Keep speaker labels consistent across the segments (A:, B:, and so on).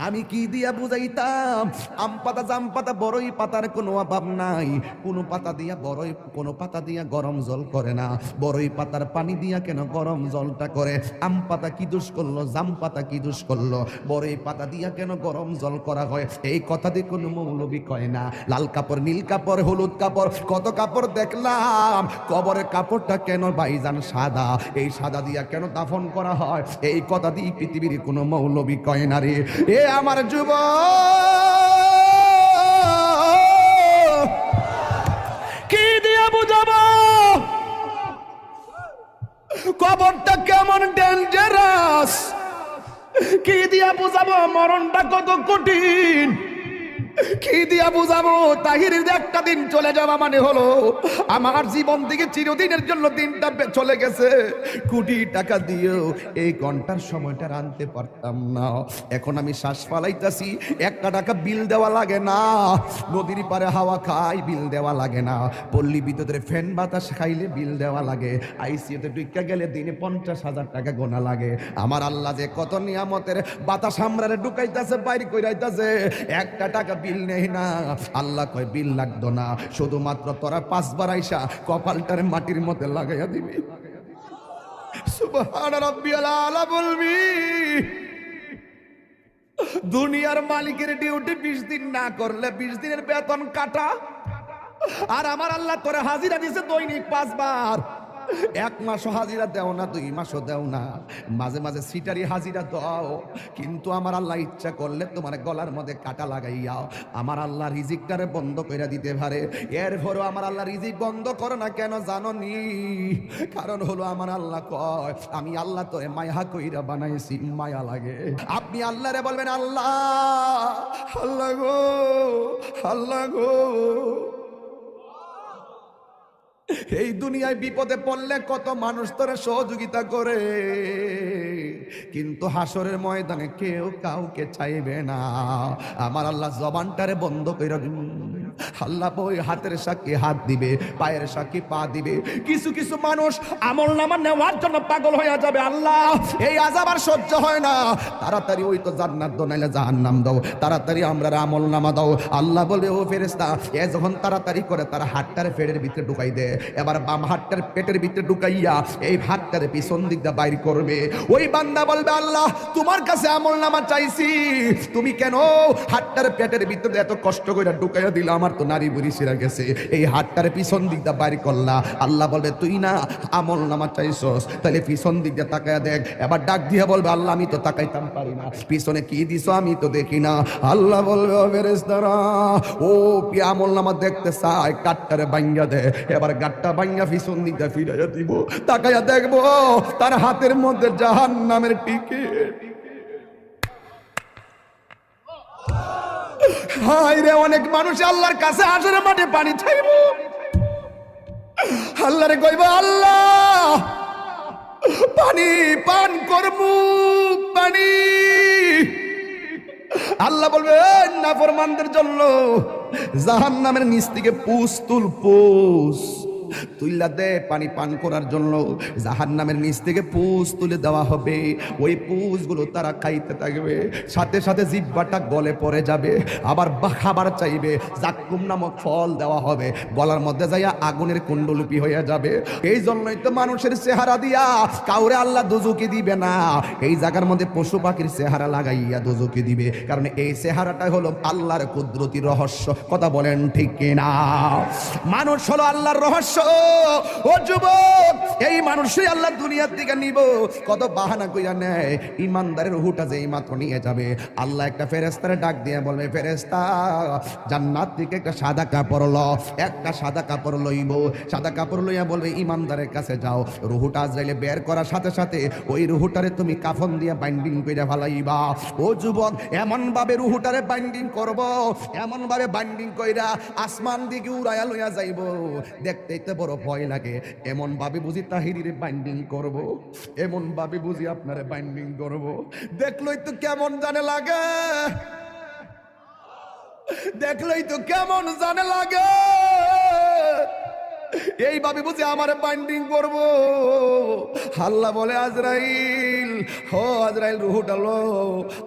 A: আমি কি দিয়া বুঝাইতাম? আম পাতা, জাম পাতা, বড়ই পাতার কোনো অভাব নাই। কোনো পাতা দিয়া বড়ই, কোনো পাতা দিয়া গরম জল করে না। বড়ই পাতার পানি দিয়া কেন গরম জলটা করে? আম পাতা কি দোষ করলো? জাম পাতা কি দোষ করলো? বড়ই পাতা দিয়া কেন গরম জল করা হয়? এই কথা দিয়ে কোনো মৌলবি কয় না। লাল কাপড়, নীল কাপড়, হলুদ কাপড়, কত কাপড় দেখলাম। কবরের কাপড়টা কেন ভাইজান সাদা? এই সাদা দিয়া কেন দাফন করা হয়? এই কথা দিয়ে পৃথিবীর কোনো মৌলবি কয় না রে। এ আমার যুবক, কি দিয়া বুঝাবো কবরটা কেমন ডেঞ্জারাস? কি দিয়া বুঝাবো মরণটা কত কঠিন? কি দিয়া বুঝাবো তাহিরের একটা দিন চলে যাওয়া মানে হলো আমার জীবন থেকে চিরদিনের জন্য দিনটা চলে গেছে। কোটি টাকা দিয়েও এই ঘন্টার সময়টা আনতে পারতাম না। এখন আমি শ্বাস ফালাইতাছি, 1 টাকা বিল দেওয়া লাগে না। নদীর পারে হাওয়া খাই, বিল দেওয়া লাগে না। পল্লী বিদ্যুতের ফ্যান বাতাস খাইলে বিল দেওয়া লাগে। আইসিইউতে ঢুকে গেলে দিনে 50,000 টাকা গোনা লাগে। আমার আল্লাহ যে কত নিয়ামতের বাতাস আমরারে ঢুকাইতাছে, বাইরে কইরাইতাছে, 1 টাকা বিল নেই না। আল্লাহ কয় বিল লাগতো না, শুধুমাত্র তোরা 5 বার আইসা কপালটারে মাটির মধ্যে লাগাইয়া দিবি। সুবহান রাব্বিয়াল আলা বলবি। দুনিয়ার মালিকের ডিউটি 20 দিন না করলে 20 দিনের বেতন কাটা। আর আমার আল্লাহ তোরে হাজিরা দিছে দৈনিক 5 বার। 1 মাসও হাজিরা দেও না, 2 মাসও দেও না, মাঝে মাঝে সিটারি হাজিরা দাও। কিন্তু আমার আল্লাহ ইচ্ছা করলে তোমার গলার মধ্যে কাটা লাগাইয়া আমার আল্লাহ রিজিকটারে বন্ধ কইরা দিতে পারে। এরপরও আমার আল্লাহ রিজিক বন্ধ করো না কেন জানো নি? কারণ হলো আমার আল্লাহ কয় আমি আল্লাহ তোরে মায়া কইরা বানাইছি, মায়া লাগে। আপনি আল্লাহরে বলবেন আল্লাহ, আল্লাহ গো, আল্লাহ গো। এই দুনিয়ায় বিপদে পড়লে কত মানুষ তোরে সহযোগিতা করে, কিন্তু হাসরের ময়দানে কেউ কাউকে চাইবে না। আমার আল্লাহ জবানটারে বন্ধ করে আল্লাহ বই হাতের সাক্ষী হাত দিবে, পায়ের সাক্ষী পা দিবে। কিছু কিছু মানুষ আমল নামা নেওয়ার জন্য পাগল হয়ে যাবে। আল্লাহ এই আযাব আর সহ্য হয় না, তাড়াতাড়ি ওই তো জান্নাত দাও নাইলে জাহান্নাম দাও, তাড়াতাড়ি আমরা আমল নামা দাও। আল্লাহ বলে ও ফেরেশতা এ যখন তাড়াতাড়ি করে তার হাতটারে পেটের ভিতরে ঢুকাই দে। এবার বাম হাতটার পেটের ভিতরে ঢুকাইয়া এই হাতটারে পিছন দিক দিয়ে বাইর করবে। ওই বান্দা বলবে আল্লাহ তোমার কাছে আমল নামা চাইছি, তুমি কেন হাতটার পেটের ভিতরে এত কষ্ট করে ঢুকাইয়া দিলা? আমার তো নারী বুড়ি ছিঁড়া গেছে, এই হাতটারে পিছন দিক দিয়ে বাইর করলা। আল্লাহ বলবে তুই না আমল নামা চাইছস, তাহলে পিছন দিক দিয়ে তাকায়া দেখ। এবার ডাক দিয়ে বলবে আল্লাহ আমি তো তাকাইতাম পারি না, পিছনে কি দিছো আমি তো দেখি না। আল্লাহ বলবে ও ফেরেশতারা ও আমল নামা দেখতে চায়, কাঠটারে ভাঙ্গা দে। এবার গাঠটা ভাঙ্গা পিছন দিক দিয়ে ফিরাইয়া দিব, তাকায়া দেখবো তার হাতের মধ্যে জাহান্নামের টিকিট। হায় রে, অনেক মানুষ আল্লাহর কাছে হাসরের মাঠে পানি চাইব। আল্লাহরে কইব আল্লাহ পানি পান করমু, পানি। আল্লাহ বলবে নাফরমানদের জন্য জাহান্নামের নিচ থেকে পুষ তুল, পুষ তুইলা দে পানি পান করার জন্য। জাহান্নামের নিচ থেকে পুষ তুলে দেওয়া হবে, ওই পুষগুলো তারা খাইতে থাকবে, সাথে সাথে জিহ্বাটা গলে পড়ে যাবে। আবার খাবার চাইবে, জাক্কুম নামক ফল দেওয়া হবে, গলার মধ্যে যাইয়া আগুনের কুণ্ডলিপি হয়ে যাবে। এই জন্যই তো মানুষের চেহারা দিয়া কাউরে আল্লাহ দোজকে দিবে না, এই জায়গার মধ্যে পশু পাখির চেহারা লাগাইয়া দোজকে দিবে। কারণ এই চেহারাটাই হলো আল্লাহর কুদরতি রহস্য। কথা বলেন ঠিক কিনা? মানুষ হলো আল্লাহর রহস্য। ও যুবক, এই মানুষই আল্লাহ দুনিয়ার দিকে নিব। কত বাহানা কইরা নেয়, ইমানদারের রূহটা যেই মাত্র নিয়ে যাবে আল্লাহ একটা ফেরেশতারে ডাক দিয়ে বলবে ফেরেশতা জান্নাত থেকে একটা সাদা কাপড় ল। একটা সাদা কাপড় লইব, সাদা কাপড় লইয়া বলবে ইমানদারের কাছে যাও। রূহটা আজরাইলে বের করার সাথে সাথে ওই রূহটারে তুমি কাফন দিয়ে বাইন্ডিং কইরা ফেলাইবা। ও যুবক, এমন ভাবে রূহটারে বাইন্ডিং করব, এমন ভাবে বাইন্ডিং কইরা আসমান দিকে উড়াইয়া লইয়া যাইব, দেখতেই তো বড় ভয় লাগে। এমন ভাবে বুঝি তাহিরিরে বাইন্ডিং করব, এমন ভাবে বুঝি আপনারে বাইন্ডিং করব, দেখলই তো কেমন জানে লাগে, দেখলই তো কেমন জানে লাগে। এইভাবে বুঝি আমারে বাইন্ডিং করব। আল্লাহ বলে আজরাইল হো আজরাইল রুহুটালো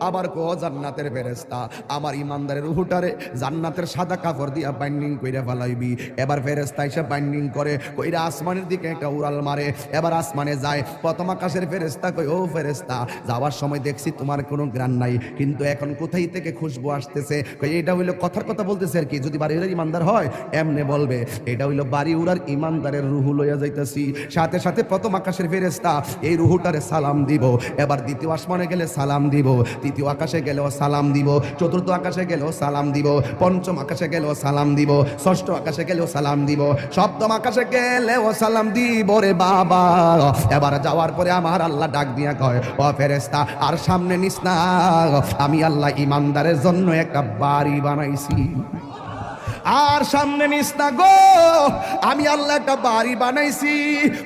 A: আবার কো জান্নাতের ফেরেশতা আমার ইমানদারের রুহুটারে জান্নাতের সাদা কাপড় দিয়া বাইন্ডিং কইরা ফেলাইবি। এবার ফেরেশতা এসে বাইন্ডিং করে কইরা আসমানের দিকে একটা উড়াল মারে। এবার আসমানে যায়, প্রথম আকাশের ফেরেশতা কই ও ফেরেশতা যাওয়ার সময় দেখছি তোমার কোনো গ্রান নাই, কিন্তু এখন কোথায় থেকে খুশবু আসতেছে? কই এটা হইলো কথার কথা বলতেছে আর কি, যদি বাড়ি উড়ার ইমানদার হয় এমনে বলবে এটা হইলো বাড়ি উড়ার ইমানদারের রুহু লইয়া যাইতাছি। সাথে সাথে প্রথম আকাশের ফেরেশতা এই রুহুটারে সালাম দিব। এবার দ্বিতীয় আসমানে গেলে সালাম দিব, তৃতীয় আকাশে গেলেও সালাম দিব, চতুর্থ আকাশে গেলেও সালাম দিব, পঞ্চম আকাশে গেলেও সালাম দিব, ষষ্ঠ আকাশে গেলেও সালাম দিব, সপ্তম আকাশে গেলেও সালাম দিব রে বাবা। এবার যাওয়ার পরে আমার আল্লাহ ডাক দিয়া কয় ও ফেরেশতা আর সামনে নিস না, আমি আল্লাহ ইমানদারের জন্য একটা বাড়ি বানাইছি। আর সামনে নিস না গো, আমি আল্লাহ একটা বাড়ি বানাইছি।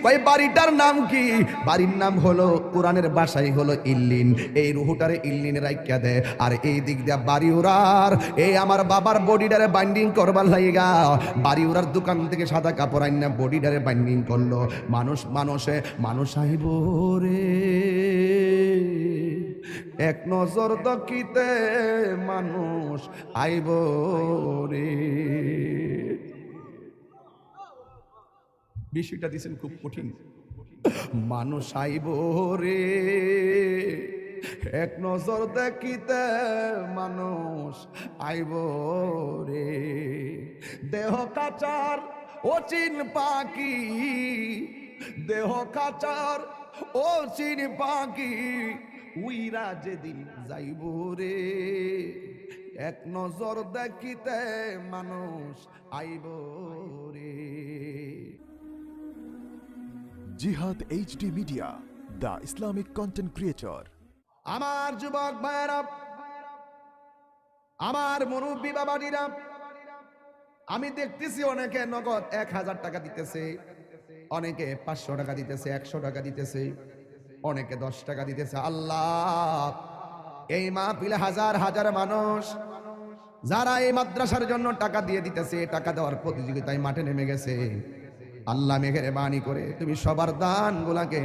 A: ওই বাড়িটার নাম কি? বাড়ির নাম হলো কোরআনের ভাষায় হলো ইল্লিন। এই রুহুটারে ইল্লিনে রাখিয়া দে। আর এই দিক দিয়া বাড়ি উড়ার এই আমার বাবার বডিটারে বাইন্ডিং করবার লাইগা বাড়ি উড়ার দোকান থেকে সাদা কাপড় আইনা বডিটারে বাইন্ডিং করলো। মানুষ আইব রে এক নজর দকিতে মানুষ আইব রে। বিষয়টা দিছেন খুব কঠিন। মানুষ আইব রে এক নজর দেখিতে মানুষ আইব রে। দেহ কাচার অচিন পাখি, দেহ কাচার অচিন পাখি উইরা যেদিন যাইব রে এক নজর দেখিতে মানুষ আইব রে।
B: জিহাদ HD media, the Islamic content creator.
A: আমার যুবক ভাইরা, আমার মুরব্বী বাবাজিরা, আমি দেখতেছি অনেকে নগদ 1000 টাকা দিতেছে, অনেকে 500 টাকা দিতেছে, 100 টাকা দিতেছে, অনেকে 10 টাকা দিতেছে। আল্লাহ এই মাহফিলে হাজার হাজার মানুষ যারা এই মাদ্রাসার জন্য টাকা দিয়ে দিতেছে, টাকা দেওয়ার প্রতিযোগিতায় মাঠে নেমে গেছে। আল্লাহ মেহেরবানি করে তুমি সবার দান গুলাকে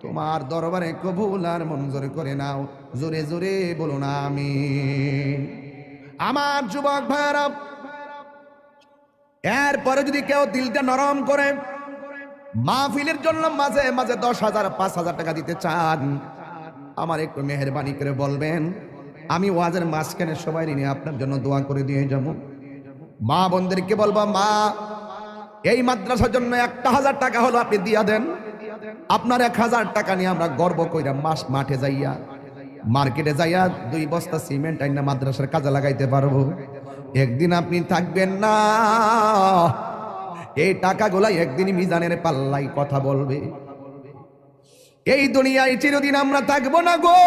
A: তোমার দরবারে কবুল আর মঞ্জুর করে নাও। জোরে জোরে বলো না আমিন। আমার যুবক ভাইরা, এরপরে যদি কেউ দিলটা নরম করে মাহফিলের জন্য মাঝে মাঝে 10,000 5,000 টাকা দিতে চান, আমার একটু মেহেরবানি করে বলবেন, আমি ওয়াজের মাঝখানে সবাই নিয়ে আপনার জন্য দোয়া করে দিয়ে যাব। মা বোনদেরকে বলবো, মা এই মাদ্রাসার জন্য 1,000 টাকা হলো আপনি দিয়া দেন। আপনার 1,000 টাকা নিয়ে আমরা গর্ব কইরা মাঠে যাইয়া মার্কেটে যাইয়া 2 বস্তা সিমেন্ট আইনা মাদ্রাসার কাজে লাগাইতে পারবো। একদিন আপনি থাকবেন না, এই টাকাগুলা একদিন মিজানের পাল্লাই কথা বলবে। এই দুনিয়ায় চিরদিন আমরা থাকবো না গো।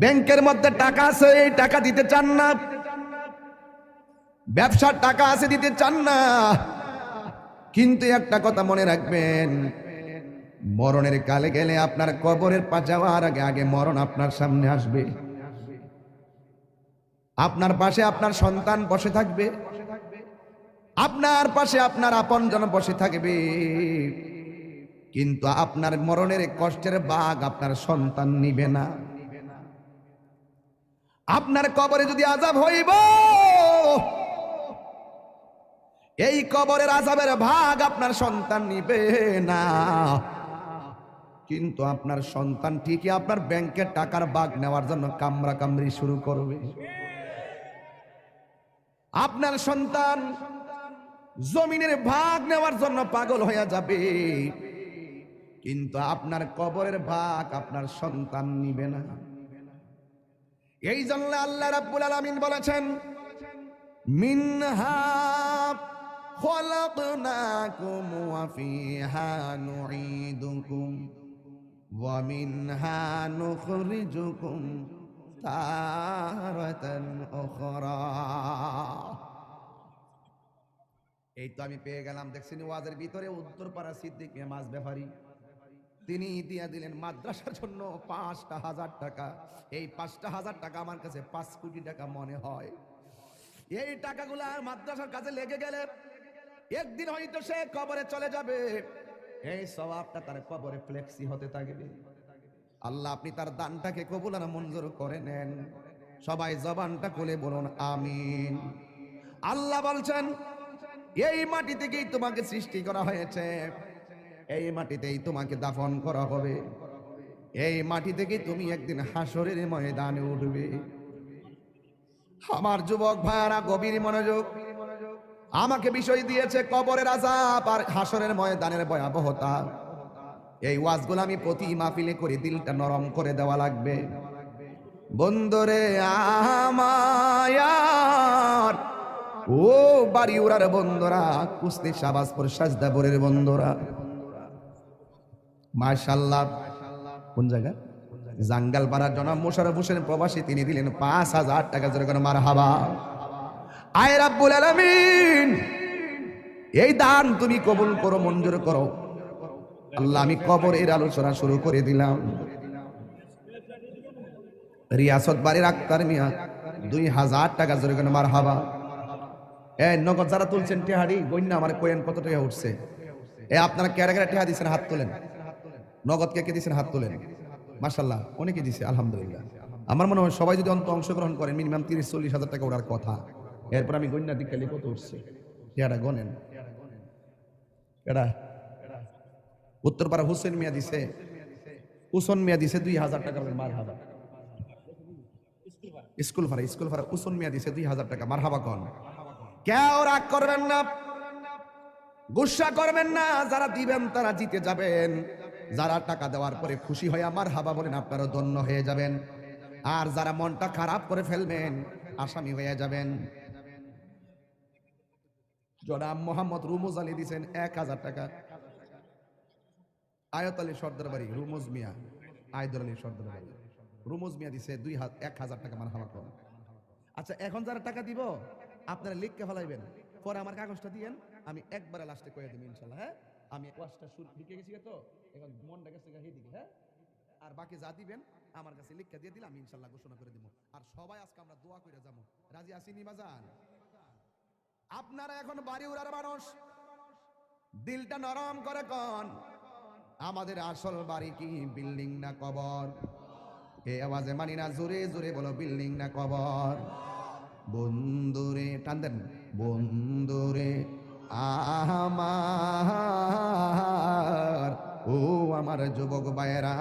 A: ব্যাংকের মধ্যে টাকা আছে, এই টাকা দিতে চান না, ব্যবসার টাকা আছে দিতে চান না, কিন্তু একটা কথা মনে রাখবেন, মরণের কালে গেলে আপনার কবরের পা যাওয়ার আগে আগে মরণ আপনার সামনে আসবে। আপনার পাশে আপনার সন্তান বসে থাকবে, আপনার পাশে আপনার আপনজন বসে থাকবে, কিন্তু আপনার মরণের কষ্টের ভাগ আপনার সন্তান নিবে না। আপনার কবরে যদি আযাব হইব, এই কবরের আযাবের ভাগ আপনার সন্তান নিবে না, কিন্তু আপনার সন্তান ঠিকই আপনার ব্যাংকের টাকার ভাগ নেওয়ার জন্য কামরা কামড়ি শুরু করবে। আপনার সন্তান জমিনের ভাগ নেওয়ার জন্য পাগল হয়ে যাবে, কিন্তু আপনার কবরের ভাগ আপনার সন্তান নিবে না। এই জন্য আল্লাহ রাব্বুল আলামিন বলেছেন, মিনহা খলাকনাকুম ওয়া ফিহা নুঈদুকুম ওয়া মিনহা নুখরিজুকুম তারাতান উখরা। এই তো আমি পেয়ে গেলাম, দেখছেন ওয়াজের ভিতরে উত্তরপাড়া সিদ্দিক মিয়া মাছ ব্যাপারী, তিনি দিয়া দিলেন মাদ্রাসার জন্য 5,000 টাকা। এই 5,000 টাকা আমার কাছে 5 কোটি টাকা মনে হয়। এই টাকাগুলা মাদ্রাসার কাছে লেগে গেলে একদিন হয়তো সে কবরে চলে যাবে, এই সওয়াবটা তার কবরে ফ্লেক্সি হতে থাকবে। আল্লাহ আপনি তার দানটাকে কবুল আর মঞ্জুর করে নেন। সবাই জবানটা খুলে বলুন আমিন। আল্লাহ বলছেন এই মাটি থেকেই তোমাকে সৃষ্টি করা হয়েছে, এই মাটিতেই তোমাকে দাফন করা হবে, এই মাটি থেকেই তুমি একদিন হাসরের ময়দানে উঠবে। আমার যুবক ভাইরা গভীর মনোযোগ, আমাকে বিষয় দিয়েছে কবরের আযাব আর হাসরের ময়দানের ভয়াবহতা। এই ওয়াজগুলো আমি প্রতি মাহফিলে করে দিলটা নরম করে দেওয়া লাগবে। বন্ধুরে আমার, ও বাড়ি উড়ার বন্ধুরা, কুস্তি শাহবাজপুর সাজদাপুরের বন্ধুরা, মাশাআল্লাহ। কোন জায়গা? জাঙ্গালপাড়ার জনাব মোশাররফ হোসেন প্রবাসী, তিনি দিলেন ৫,০০০ টাকা। জোরে করে মারহাবা। আয় রাব্বুল আলামিন, এই দান তুমি কবুল করো, মঞ্জুর করো। আল্লাহ আমি কবরের আলোচনা শুরু করে দিলাম। রিয়াসত বাড়ির আক্তার মিয়া ২,০০০ টাকা। জোরে করে মারহাবা। নগদ যারা তুলছেন টেহারি গণ্য আমার কোয়েন কত টাকা উঠছে? আপনারা কেরা কেরা টেহা দিচ্ছেন হাত তোলেন। নগদ কে কে দিচ্ছেন হাত তোলেন। মাশাআল্লাহ অনেকে দিছে, আলহামদুলিল্লাহ। আমার মনে হয় সবাই যদি অংশগ্রহণ করেন মিনিমাম ৩০-৪০ হাজার টাকা ওঠার কথা। এরপর আমি গণ্য দিক খেলে কত উঠছে টেহারা গনেন। এরা উত্তরপাড়া হুসেন মিয়া দিছে, উসন মিয়া দিছে ২,০০০ টাকা। মারহাবা। স্কুল ভাড়া উসন মিয়া দিছে ২,০০০ টাকা। মারহাবা কন। কেউ রাগ করবেন না, গুসা করবেন না। যারা দিবেন তারা জিতে যাবেন, যারা টাকা দেওয়ার পরে খুশি হয়ে আমার হাবা বলেন আপনারা ধন্য হয়ে যাবেন। আর যারা মনটা খারাপ করে ফেলবেন আসামি হয়ে যাবেন। জনাব মোহাম্মদ রুমুজ আলী দিয়েছেন ১,০০০ টাকা। আয়ত আলী সর্দার বাড়ি রুমুজ মিয়া, আয়দুল আলী সর্দার বাড়ি রুমুজ মিয়া দিছে ১,০০০ টাকা। আমার হাবা করেন। আচ্ছা এখন যারা টাকা দিব আপনারা লিখকে ফেলাইবেন, পরে আমার কাগজটা দিয়েন, আমি একবারে লাস্টে কয়ে দেব ইনশাল্লাহ। হ্যাঁ, আমি ওয়াজটা শুরু ঢুকে গেছি তো, এখন মনটা গেছে দিকে। হ্যাঁ, আর বাকি যা দিবেন আমার কাছে লিখকে দিয়ে দিলে আমি ইনশাল্লাহ ঘোষণা করে দিব। আর সবাই আজকে আমরা দোয়া করে যাবো। রাজি আসিনি বাজান? আপনারা এখন বাড়ি উড়ার মানুষ, দিলটা নরম করে কন, আমাদের আসল বাড়ি কি বিল্ডিং না কবর? এই আওয়াজে মানি না, জোরে জোরে বলো বিল্ডিং না কবর? বন্ধুরে টান দেন, বন্ধুরে আমার, ও আমার যুবক ভাইয়েরা,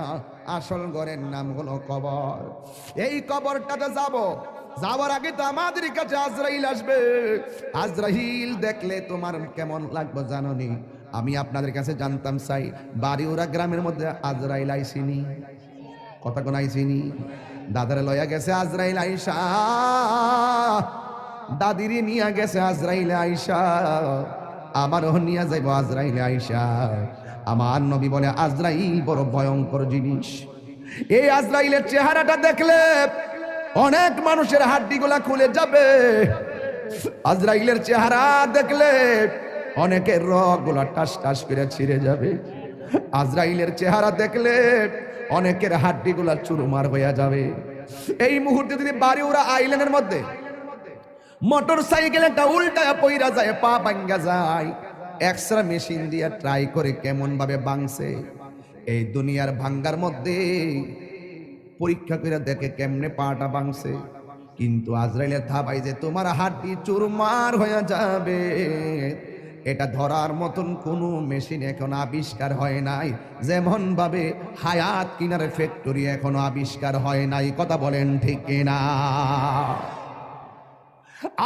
A: আসল ঘরের নাম হলো কবর। এই কবরটাতে যাওয়ার আগে তো আমাদের কাছে আজরাইল আসবে। আজরাইল দেখলে তোমার কেমন লাগবে জানোনি? আমি আপনাদের কাছে জানতাম চাই, বাড়িউরা গ্রামের মধ্যে আজরাইল আইসিনি? কথা কোন আইসিনি? দাদারে লয়া গেছে আজরাইল আইসা, দাদিরে নিয়ে গেছে আজরাইল আইসা, আমারও নিয়ে যাইব আজরাইল আইসা। আমার নবী বলে আজরাইল বড় ভয়ঙ্কর জিনিস। এই আজরাইলের চেহারাটা দেখলে অনেক মানুষের হাড্ডিগুলা খুলে যাবে। আজরাইলের চেহারা দেখলে অনেকের রগগুলা টাস টাস করে ছিঁড়ে যাবে। আজরাইলের চেহারা দেখলে অনেকের হাড্ডিগুলা চুরমার হয়ে যাবে। এই মুহূর্তে যদি বাড়িউরা আইল্যান্ডের মধ্যে মোটর সাইকেল একটা উল্টায় পইরা যায়, পা ভাঙ্গা যায়, এক্সরে মেশিন দিয়ে ট্রাই করে কেমন ভাবে ভাঙছে। এই দুনিয়ার ভাঙ্গার মধ্যে পরীক্ষা করে দেখে কেমনে পাটা ভাঙছে। কিন্তু আজরাইলের থাবাই যে তোমার হাড্ডি চুরমার হয়ে যাবে, এটা ধরার মতন কোনো মেশিন এখন আবিষ্কার হয় নাই। যেমন ভাবে হায়াত কিনার ফ্যাক্টরি এখনো আবিষ্কার হয় নাই। কথা বলেন ঠিক কিনা?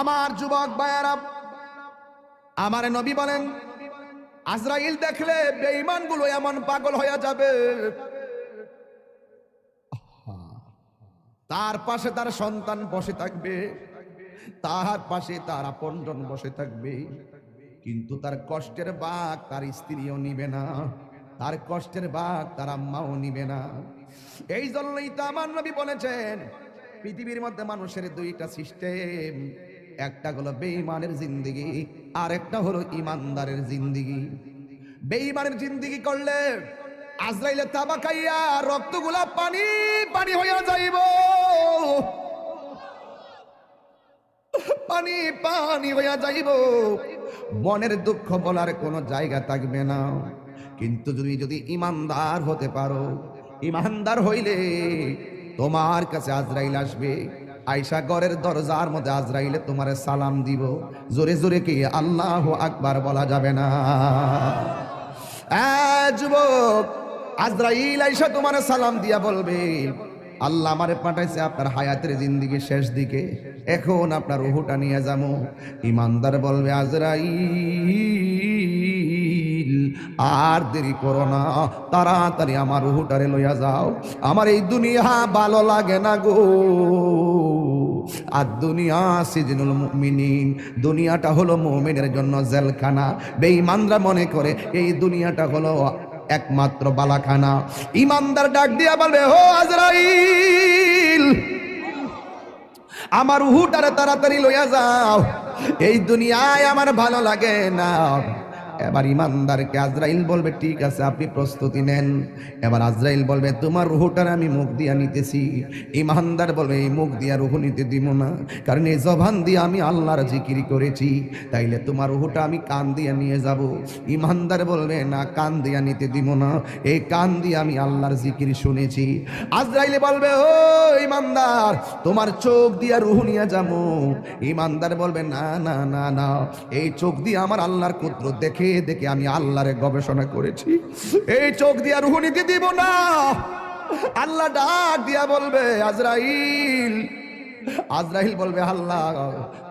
A: আমার যুবক ভাইয়েরা, আমার নবী বলেন আজরাইল দেখলে বেঈমান গুলো এমন পাগল হয়ে যাবে, তার পাশে তার সন্তান বসে থাকবে, তার পাশে তার আপনজন বসে থাকবে, কিন্তু তার কষ্টের ভাগ তার স্ত্রীও নিবে না, তার কষ্টের ভাগ তার আম্মাও নিবে না। এই জন্যই তো আমার নবী বলেছেন পৃথিবীর মধ্যে মানুষের দুইটা সিস্টেম, একটা হলো বেঈমানের জিন্দেগি, আর একটা হলো ইমানদারের জিন্দেগি। বেঈমানের জিন্দেগি করলে আজরাইলে তাবা খাইয়া রক্তগুলা পানি পানি হইয়া যাইব, পানি পানি হইয়া যাইব, মনের দুঃখ বলার কোনো জায়গা থাকবে না। কিন্তু তুমি যদি ইমানদার হতে পারো, ইমানদার হইলে তোমার কাছে আজরাইল আসবে, আয়সা ঘরের দরজার মধ্যে আজরাইলে তোমারে সালাম দিব, জোরে জোরে কি আল্লাহু আকবার বলা যাবে না? যুবক, আজরাইল আয়সা তোমার সালাম দিয়া বলবে, আল্লাহ আমারে পাঠাইছে আপনার হায়াতের জিন্দেগি শেষ দিকে, এখন আপনার রুহটা নিয়ে যাবো। ইমানদার বলবে, আজরাইল আর দেরি করো না, তাড়াতাড়ি আমার রুহটারে লইয়া যাও, আমার এই দুনিয়া ভালো লাগে না গো। আর দুনিয়া সিজনুল মুমিনিন, দুনিয়াটা হলো মুমিনের জন্য জেলখানা। বেঈমানরা মনে করে এই দুনিয়াটা হলো একমাত্র বালাখানা। ইমানদার ডাক দিয়া বলবে, ও আজরাইল, আমার রুহটারে তাড়াতাড়ি লইয়া যাও, এই দুনিয়ায় আমার ভালো লাগে না। এবার ইমানদারকে আজরাইল বলবে, ঠিক আছে আপনি প্রস্তুতি নেন। এবার আজরাইল বলবে, তোমার রুহটার আমি মুখ দিয়া নিতেছি। ইমানদার বলবে, এই মুখ দিয়া রুহ নিতে দিব না, কারণ এই জবান দিয়ে আমি আল্লাহর জিকির করেছি, তাইলে তোমার রুহটা আমি কান দিয়া নিয়ে যাব। ইমানদার বলবে, না, কান দিয়া নিতে দিব না, এই কান দিয়ে আমি আল্লাহর জিকির শুনেছি। আজরাইল বলবে, ও ইমানদার, তোমার চোখ দিয়া রুহ নিয়ে যাবো। ইমানদার বলবে, না না না না, এই চোখ দিয়ে আমার আল্লাহর কুদরত দেখে দেখে আমি আল্লাহরে গবেষণা করেছি, এই চোখ দিয়া রুহ নিতে দিব না। আল্লাহ ডাক দিয়া বলবে, আজরাইল। আজরাইল বলবে, আল্লাহ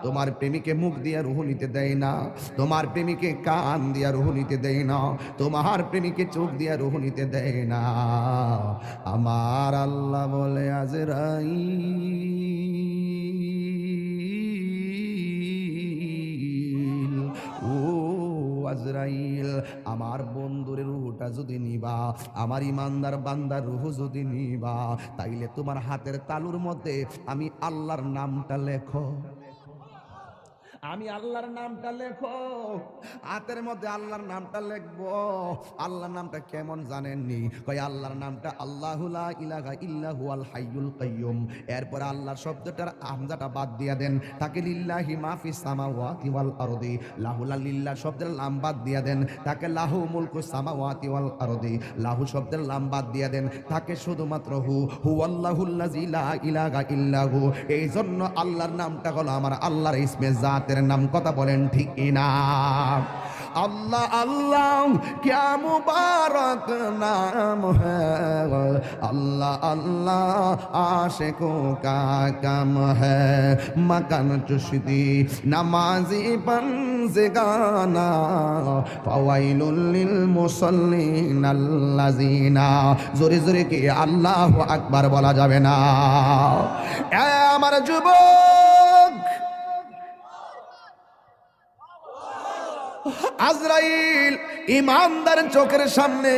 A: তোমার প্রেমিকে মুখ দিয়া রুহ নিতে দেয় না, তোমার প্রেমিকে কান দিয়া রুহ নিতে দেয় না, তোমার প্রেমিকে চোখ দিয়া রুহ নিতে দেয় না। আমার আল্লাহ বলে, আজরাইল, ও আজরাইল, আমার বন্ধুর রুহটা যদি নিবা, আমার ইমানদার বান্দার রুহ যদি নিবা, তাইলে তোমার হাতের তালুর মধ্যে আমি আল্লাহর নামটা লেখো, আমি আল্লাহর নামটা লেখো, হাতের মধ্যে আল্লাহর নামটা লিখবো। আল্লাহর নামটা কেমন জানেননি? কয় আল্লাহর নামটা আল্লাহু লা ইলাহা ইল্লা হুয়াল হাইয়ুল কাইয়ুম। এরপর আল্লাহর শব্দটার হামজাটা বাদ দিয়া দেন, তাকে লিল্লাহি মা ফিস সামাওয়াতি ওয়াল আরদি, লাহু লিল্লাহ শব্দের লাম বাদ দিয়া দেন, তাকে লাহু মুলকুস সামাওয়াতি ওয়াল আরদি, লাহু শব্দের লাম বাদ দিয়া দেন, তাকে শুধুমাত্র হুয়াল্লাহুল্লাযী লা ইলাহা ইল্লা হু। এই জন্য আল্লাহর নামটা হলো আমার আল্লাহর ইসমে জাত নাম। কথা বলেন ঠিক না? अल्लाह अल्लाह क्या मुबारक नाम है, अल्लाह अल्लाह आशिकों का काम है, मकान चुश्ती नमाजी बंज़गाना फवाइलुल लिल मुसल्लिन अल्लज़ीना। जोरे जोरे के अल्लाहु আকবার বলা যাবে না? আমার যুবক, আজরাইল ইমানদার চোখের সামনে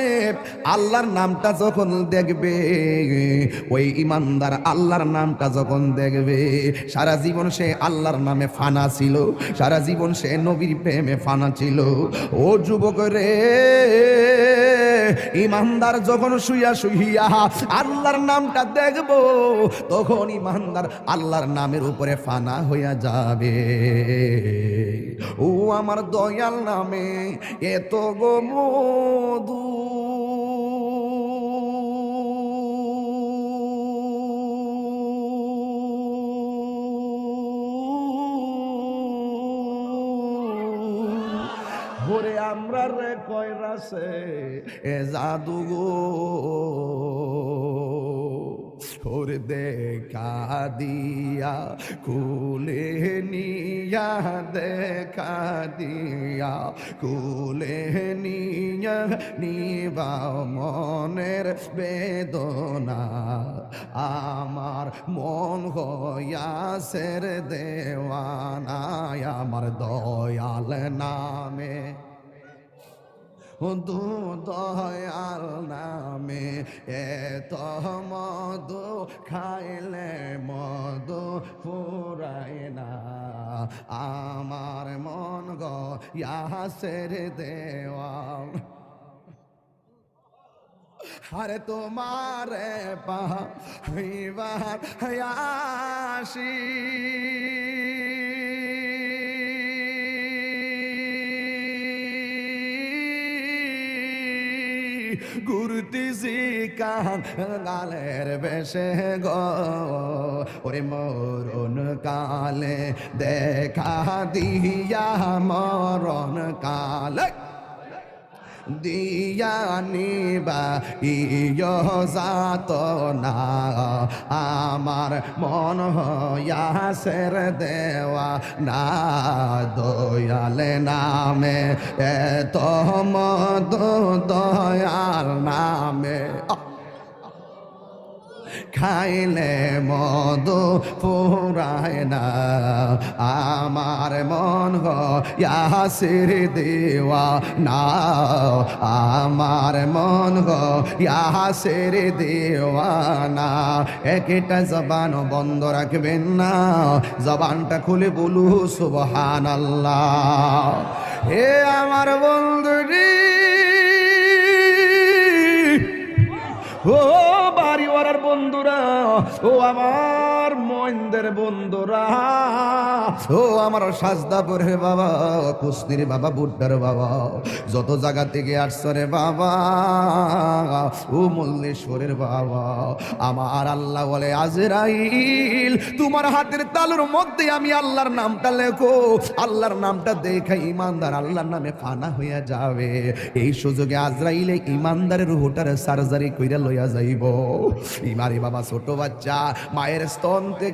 A: আল্লাহর নামটা যখন দেখবে, ওই ইমানদার আল্লাহর নামটা যখন দেখবে, সারা জীবন সে আল্লাহর নামে ফানা ছিল, সারা জীবন সে নবীর প্রেমে ফানা ছিল। ও যুবক রে, ইমানদার যখন শুইয়া শুইয়া আল্লাহর নামটা দেখবো, তখন ইমানদার আল্লাহর নামের উপরে ফানা হইয়া যাবে। ও আমার দয়াল নামে এত গো মধু, ভোরে আমরা রে কয়রাছে এ জাদু গো, ওরে দেখা দিয়া কুলে নিয়া, দেখা দিয়া কুলে নিয়া, নিবা মনের বেদনা, আমার মন হইয়াছে রে দেওয়ানা, আমার দয়াল নামে, দয়াল নামে এত মধু, খাইলে মধু ফুরায় না, আমার মন গয়াসের দেওয়া, আরে তোমারে পাইবার আসি, ঘুরতেছি কাঙালের বেশে গো, ওরে মরণ কালে দেখা দিয়া মরণ কালে দিয়া নিবা ইয় যাত না, আমার মন হয়াসের দেওয়া না, দয়ালে নামে এত মধু দয়াল নামে খাইলে মধু ফুরায় না, আমার মন ইয়াসির দেওয়া না, আমার মন ইয়াসির দেওয়া না। একটা জবান বন্ধ রাখবেন না, জবানটা খুলে বলু সুবহানাল্লাহ। হে আমার বন্ধুরি, ও বাড়িওয়ালার বন্ধুরা, ও আমার মইনদের বন্ধুরা, ও আমার সাজদাপুরের বাবা, কুস্তির বাবা, বুড্ডার বাবা, যত জায়গা থেকে আসছে রে বাবা, ও মল্লেশ্বরের বাবা, আমার আল্লাহ বলে আজরাইল তোমার হাতের তালুর মধ্যে আমি আল্লাহর নামটা লেখো, আল্লাহর নামটা দেখে ইমানদার আল্লাহর নামে ফানা হইয়া যাবে। এই সুযোগে আজরাইলে ইমানদারের রুহটার সার্জারি কইরা লইয়া যাইব। ইমারি বাবা ছোট বাচ্চা মায়ের স্তন থেকে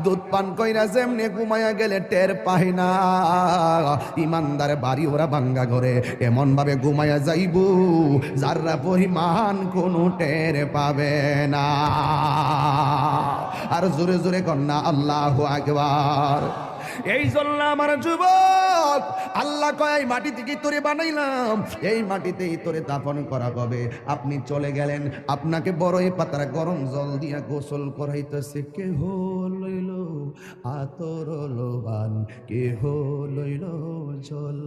A: দুধ পান কইরা যেমনে ঘুমাইয়া গেলে টের পায় না, ইমানদার বাড়ি ওরা ভাঙ্গা ঘরে এমন ভাবে ঘুমাইয়া যাইব যারা পরিমাণ কোনো টের পাবে না। আর জোরে জোরে কন্যা আল্লাহু আকবার। এই জন্য আমার যুবক আল্লাহ কয় এই মাটি থেকে তোরে বানাইলাম, এই মাটিতেই তোরে দাফন করা হবে। আপনি চলে গেলেন, আপনাকে বড়ই পাতার গরম জল দিয়া গোসল করাইতেছে। কেহ লইল আতর লোবান, কেহ লইল জল।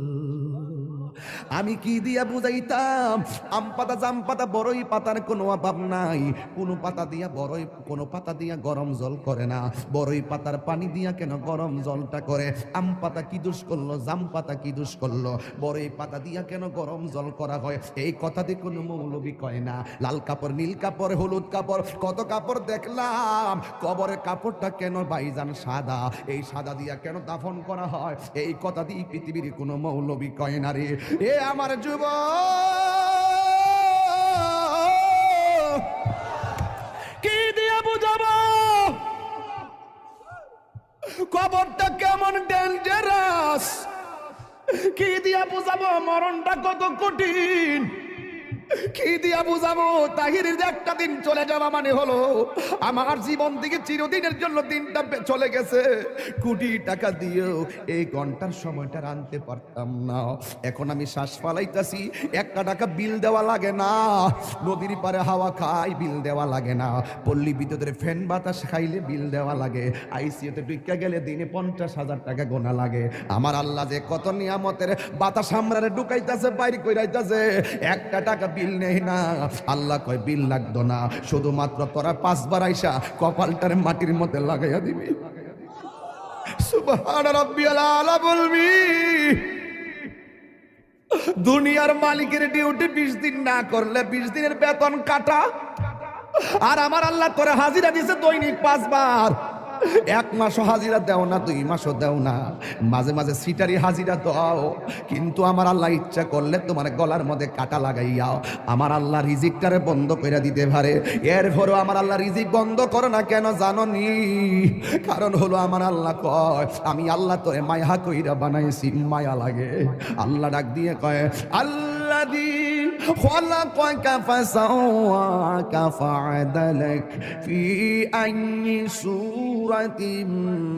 A: আমি কি দিয়া বুঝাইতাম? আম পাতা, জাম পাতা, বড়ই পাতার কোনো অভাব নাই। কোনো পাতা দিয়া বড়ই, কোনো পাতা দিয়া গরম জল করে না। বড়ই পাতার পানি দিয়া কেন গরম জলটা করে? আম পাতা কি দোষ করলো, জাম পাতা কি দোষ করলো? বড়ই পাতা দিয়া কেন গরম জল করা হয়? এই কথাতে কোনো মৌলবি কয় না। লাল কাপড়, নীল কাপড়, হলুদ কাপড়, কত কাপড় দেখলাম। কবরের কাপড়টা কেন ভাইজান সাদা? এই সাদা দিয়া কেন দাফন করা হয়? এই কথা দিয়ে পৃথিবীর কোনো মৌলবি কয় না রে। এ আমার যুবক, কি দিয়ে বুঝাবো কবরটা কেমন ডেঞ্জারাস? কি দিয়া বুঝাবো মরণটা কত কঠিন? কি দিয়া বুঝাবো তাহিরের একটা দিন চলে যাওয়া মানে হলো আমার জীবন থেকে চিরদিনের জন্য দিনটা চলে গেছে। কোটি টাকা দিয়েও এই ঘন্টার সময়টা আনতে পারতাম না। এখন আমি শ্বাস ফালাইতাছি, একটা টাকা বিল দেওয়া লাগে না। নদীর পারে হাওয়া খাই, বিল দেওয়া লাগে না। পল্লী বিদ্যুতের ফ্যান বাতাস খাইলে বিল দেওয়া লাগে। আইসিইউতে ঢুকে গেলে দিনে 50,000 টাকা গোনা লাগে। আমার আল্লাহ যে কত নিয়ামতের বাতাস আমরারে ঢুকাইতেছে, বাইরে কইরাইতেছে, একটা টাকা বিল নেই না। আল্লাহ কয় বিল লাগতো না, শুধুমাত্র তোরা 5 বার আইসা কপালটার মাটির মধ্যে লাগাইয়া দিবি। সুবহান রাব্বিয়াল আলা বলবি। দুনিয়ার মালিকের ডিউটি 20 দিন না করলে 20 দিনের বেতন কাটা। আর আমার আল্লাহ তোরা হাজিরা দিছে দৈনিক 5 বার। 1 মাসও হাজিরা দেও না, 2 মাসও দেও না, মাঝে মাঝে সিটারি হাজিরা দাও। কিন্তু আমার আল্লাহ ইচ্ছা করলে তোমার গলার মধ্যে কাটা লাগাইয়াও আমার আল্লাহ রিজিকটারে বন্ধ করে দিতে পারে। এরপরও আমার আল্লাহ রিজিক বন্ধ করে না কেন জানো নি? কারণ হলো আমার আল্লাহ কয় আমি আল্লাহ তোরে মায়া কইরা বানাইছি, মায়া লাগে। আল্লাহ ডাক দিয়ে কয় আল্লাযী خلقك فسواك فعدلك في أي صورة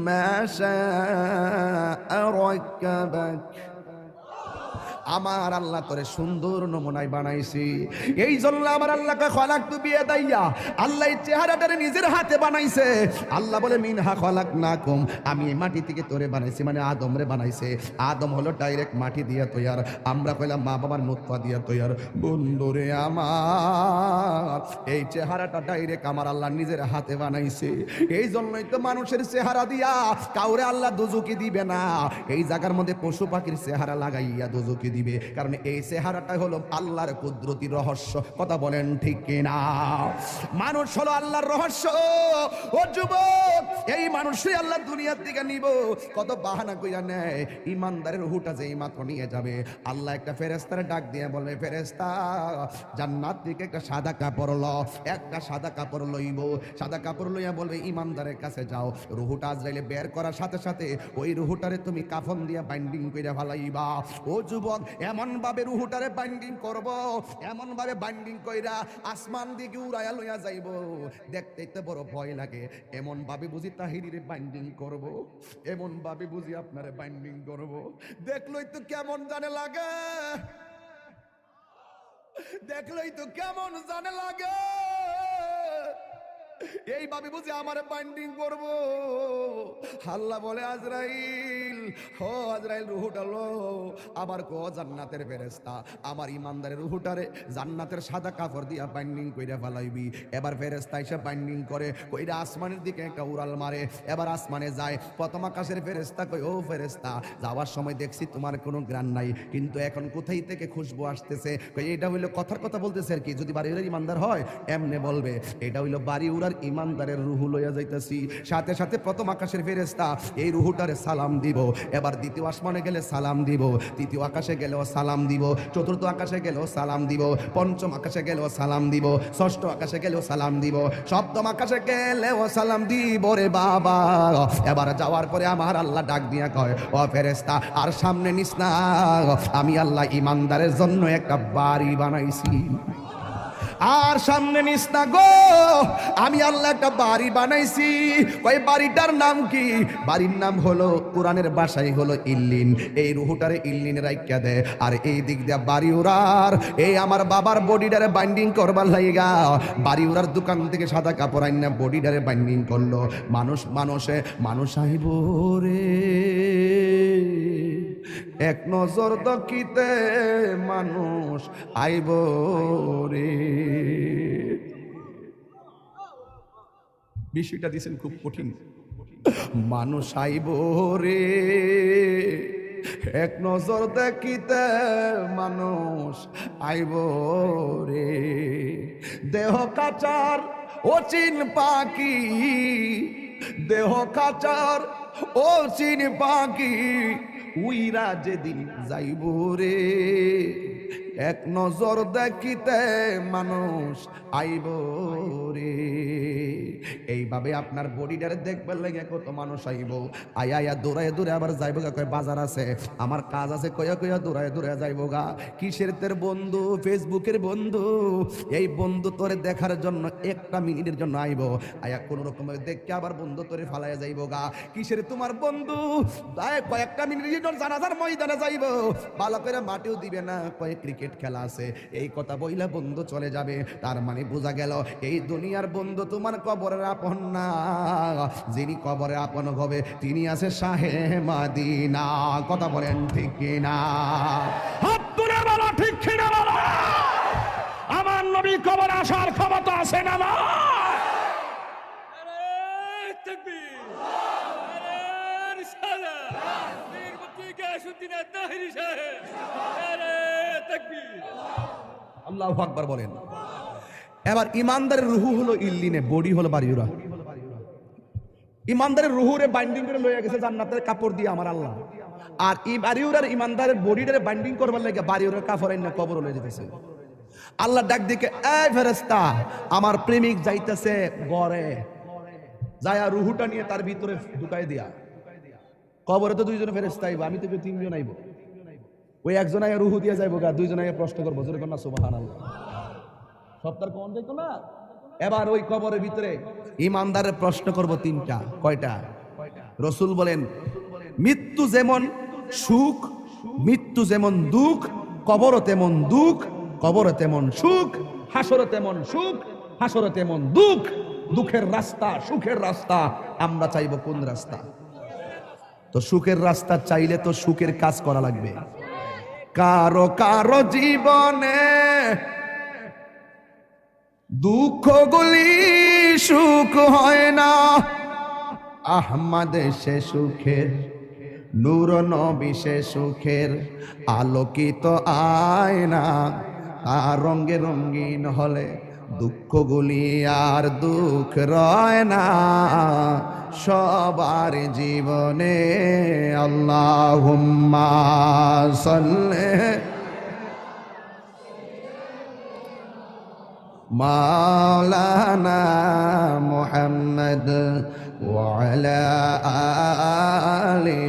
A: ما شاء ركبك। আমার আল্লাহ তোরে সুন্দর নমুনায় বানাইছি। এই জন্য আমার আল্লাহকে খলাকতু বিয়াদাইয়া, আল্লাহ এই চেহারাটারে নিজের হাতে বানাইছে। আল্লাহ বলে মিনহা খলাকনাকুম, আমি এই মাটি থেকে তোরে বানাইছি, মানে আদম রে বানাইছে। আদম হলো ডাইরেক্ট মাটি দিয়া তৈয়ার, আমরা কইলাম মা বাবার নুতফা দিয়া তৈয়ার। বন্ধুরে আমার এই চেহারাটা ডাইরেক্ট আমার আল্লাহ নিজের হাতে বানাইছে। এই জন্যই তো মানুষের চেহারা দিয়া কাউরে আল্লাহ দুজকি দিবে না। এই জায়গার মধ্যে পশু পাখির চেহারা লাগাইয়া দুজকি দিবে, কারণ এই চেহারাটা হলো আল্লাহর কুদরতি রহস্য। কথা বলেন ঠিক কিনা? মানুষ হলো আল্লাহর রহস্য। ও যুবক, এই মানুষই আল্লাহ দুনিয়ার দিকে নিব। কত বাহানা কইরা নেয়, ইমানদারের রূহটা যেই মাত্র নিয়ে যাবে, আল্লাহ একটা ফেরেশতারে ডাক দিয়ে বলবে, ফেরেশতা জান্নাত থেকে একটা সাদা কাপড় ল, একটা সাদা কাপড় লইব। সাদা কাপড় লইয়া বলবে ইমানদারের কাছে যাও। রুহুটা আজরাইলে বের করার সাথে সাথে ওই রুহুটারে তুমি কাফন দিয়া বাইন্ডিং কইরা ফেলাইবা। ও যুবক, এমন ভাবে রুহুটারে বাইন্ডিং করব, এমন ভাবে বাইন্ডিং কইরা আসমান দিকে উড়াইয়া লইয়া যাইব, দেখতে তো বড় ভয় লাগে। এমন ভাবে বুঝি তাহিরিরে বাইন্ডিং করব, এমন ভাবে বুঝি আপনারে বাইন্ডিং করব, দেখলই তো কেমন জানে লাগে, দেখলই তো কেমন জানে লাগে। এইভাবে বুঝি আমারে বাইন্ডিং করব। আল্লাহ বলে, আজরাইল, হো আজরাইল, রুহুটা লো। আবার কো জান্নাতের ফেরেশতা, আমার ইমানদারের রুহুটারে জান্নাতের সাদা কাপড় দিয়া বাইন্ডিং কইরা ফেলাইবি। এবার ফেরেশতা এসে বাইন্ডিং করে কইরা আসমানের দিকে একটা উড়াল মারে। এবার আসমানে যায়। প্রথম আকাশের ফেরেশতা কই, ও ফেরেশতা, যাওয়ার সময় দেখছি তোমার কোনো গ্রান নাই, কিন্তু এখন কোথায় থেকে খুশবু আসতেছে? কই এটা হইলো কথার কথা বলতেছে আর কি, যদি বাড়ি উড়ার ইমানদার হয় এমনে বলবে, এটা হইলো বাড়ি উড়ার ইমানদারের রুহু লইয়া যাইতাছি। সাথে সাথে প্রথম আকাশের ফেরেশতা এই রুহুটারে সালাম দিব। এবার দ্বিতীয় আসমানে গেলে সালাম দিব, তৃতীয় আকাশে গেলেও সালাম দিব, চতুর্থ আকাশে গেলেও সালাম দিব, পঞ্চম আকাশে গেলেও সালাম দিব, ষষ্ঠ আকাশে গেলেও সালাম দিব, সপ্তম আকাশে গেলেও সালাম দিব রে বাবা। এবার যাওয়ার পরে আমার আল্লাহ ডাক দিয়া কয়, ও ফেরেশতা, আর সামনে নিস না, আমি আল্লাহ ইমানদারের জন্য একটা বাড়ি বানাইছি। আর সামনে নিস না গো, আমি আল্লাহ একটা বাড়ি বানাইছি। ওই বাড়িটার নাম কি? বাড়ির নাম হলো, কোরআনের ভাষায় হলো ইল্লিন। এই রুহুটারে ইল্লিনে রাইখা দে। আর এই দিক দিয়া বাড়ি উড়ার, এই আমার বাবার বডিটারে বাইন্ডিং করবার লাইগা বাড়ি উড়ার দোকান থেকে সাদা কাপড় আইনা বডিটারে বাইন্ডিং করলো। মানুষ আইব রে, এক নজর দকিতে মানুষ আইব রে। বিষয়টা দিয়েছেন খুব কঠিন। মানুষ আইব রে, এক নজর দেখিতে মানুষ আইব রে। দেহ কাচার অচিন পাখি, দেহ কাচার অচিন পাখি, উইরা যেদিন যাইব রে, এক নজর দেখিতে মানুষ আইব রে। এইভাবে আপনার বডিটারে দেখবার লাগে কত মানুষ আইব। আয়া দৌড়ায় দৌড়ে আবার যাইব গা, কয় বাজার আছে, আমার কাজ আছে, কয়া দৌড়ায় যাইব গা। কিসের তোর বন্ধু? ফেসবুকের বন্ধু। এই বন্ধু তোরে দেখার জন্য একটা মিনিটের জন্য আইব, আয়া কোন রকমের দেখে আবার বন্ধু তোরে ফালাইয়া যাইব গা। কিসের তোমার বন্ধু? কয়েকটা মিনিটের জন্য জানাজার ময়দানে যাইব, ভালো করে মাটিও দিবে না, কয়েক ক্রিকেট খেলা আছে, এই কথা বইলা বন্ধু চলে যাবে। তার মানে বোঝা গেল এই দুনিয়ার বন্ধু তোমার কবরের আপন না, যিনি কবরে আপন হবে তিনি আছে শাহে মদিনা। কথা বলেন ঠিক কিনা? হাত তুলে বলো ঠিক কিনা বলো। আমার নবী কবরে আসার ক্ষমতা আছে না? না। আল্লাহু আকবার বলেন। এবার ইমানদারের রুহু হলো ইল্লিনে, বডি হলো বাড়িউরা। ইমানদারের রুহুরে বাইন্ডিং করে লইয়া গেছে জান্নাতের কাপড় দিয়ে আমার আল্লাহ। আর এই বাড়িউরার ইমানদারের বডিটারে বাইন্ডিং করবার লাগে বাড়িউরার কাপড় আইনা কবর লইয়া যেতেছে। আল্লাহ ডাক দিকে, এই ফেরেশতা, আমার প্রেমিক যাইতেছে ঘরে, যায়া রুহুটা নিয়ে তার ভিতরে ঢুকাই দিয়া। কবরে তো দুইজন ফেরেশতা আইব, আমি তো তিনজন আইব। ওই একজন আইয়া রুহু দিয়া যাইব গা, দুইজন আইয়া প্রশ্ন করবো, জোরে কন্যা সুবহানাল্লাহ। সপ্তাহ কোন যাইতো না। এবার ওই কবরের ভিতরে ইমানদারের প্রশ্ন করব তিনটা। কয়টা? রাসূল বলেন, মৃত্যু যেমন সুখ, মৃত্যু যেমন দুঃখ, কবরও তেমন দুঃখ, কবরও তেমন সুখ, হাসরও তেমন সুখ, হাসরও তেমন দুঃখ। দুঃখের রাস্তা, সুখের রাস্তা, আমরা চাইব কোন রাস্তা? তো সুখের রাস্তা চাইলে তো সুখের কাজ করা লাগবে। কারো কারো জীবনে দুঃখগুলি সুখ হয় না, আহমদ সে সুখের নূর নবী সে সুখের আলোকিত আয়না, তার রঙে রঙিন হলে দুঃখগুলি আর দুঃখ রয় না সবার জীবনে। আল্লাহুম্মা সাল্লি মাওলানা মুহাম্মদ ওয়া আলা আলি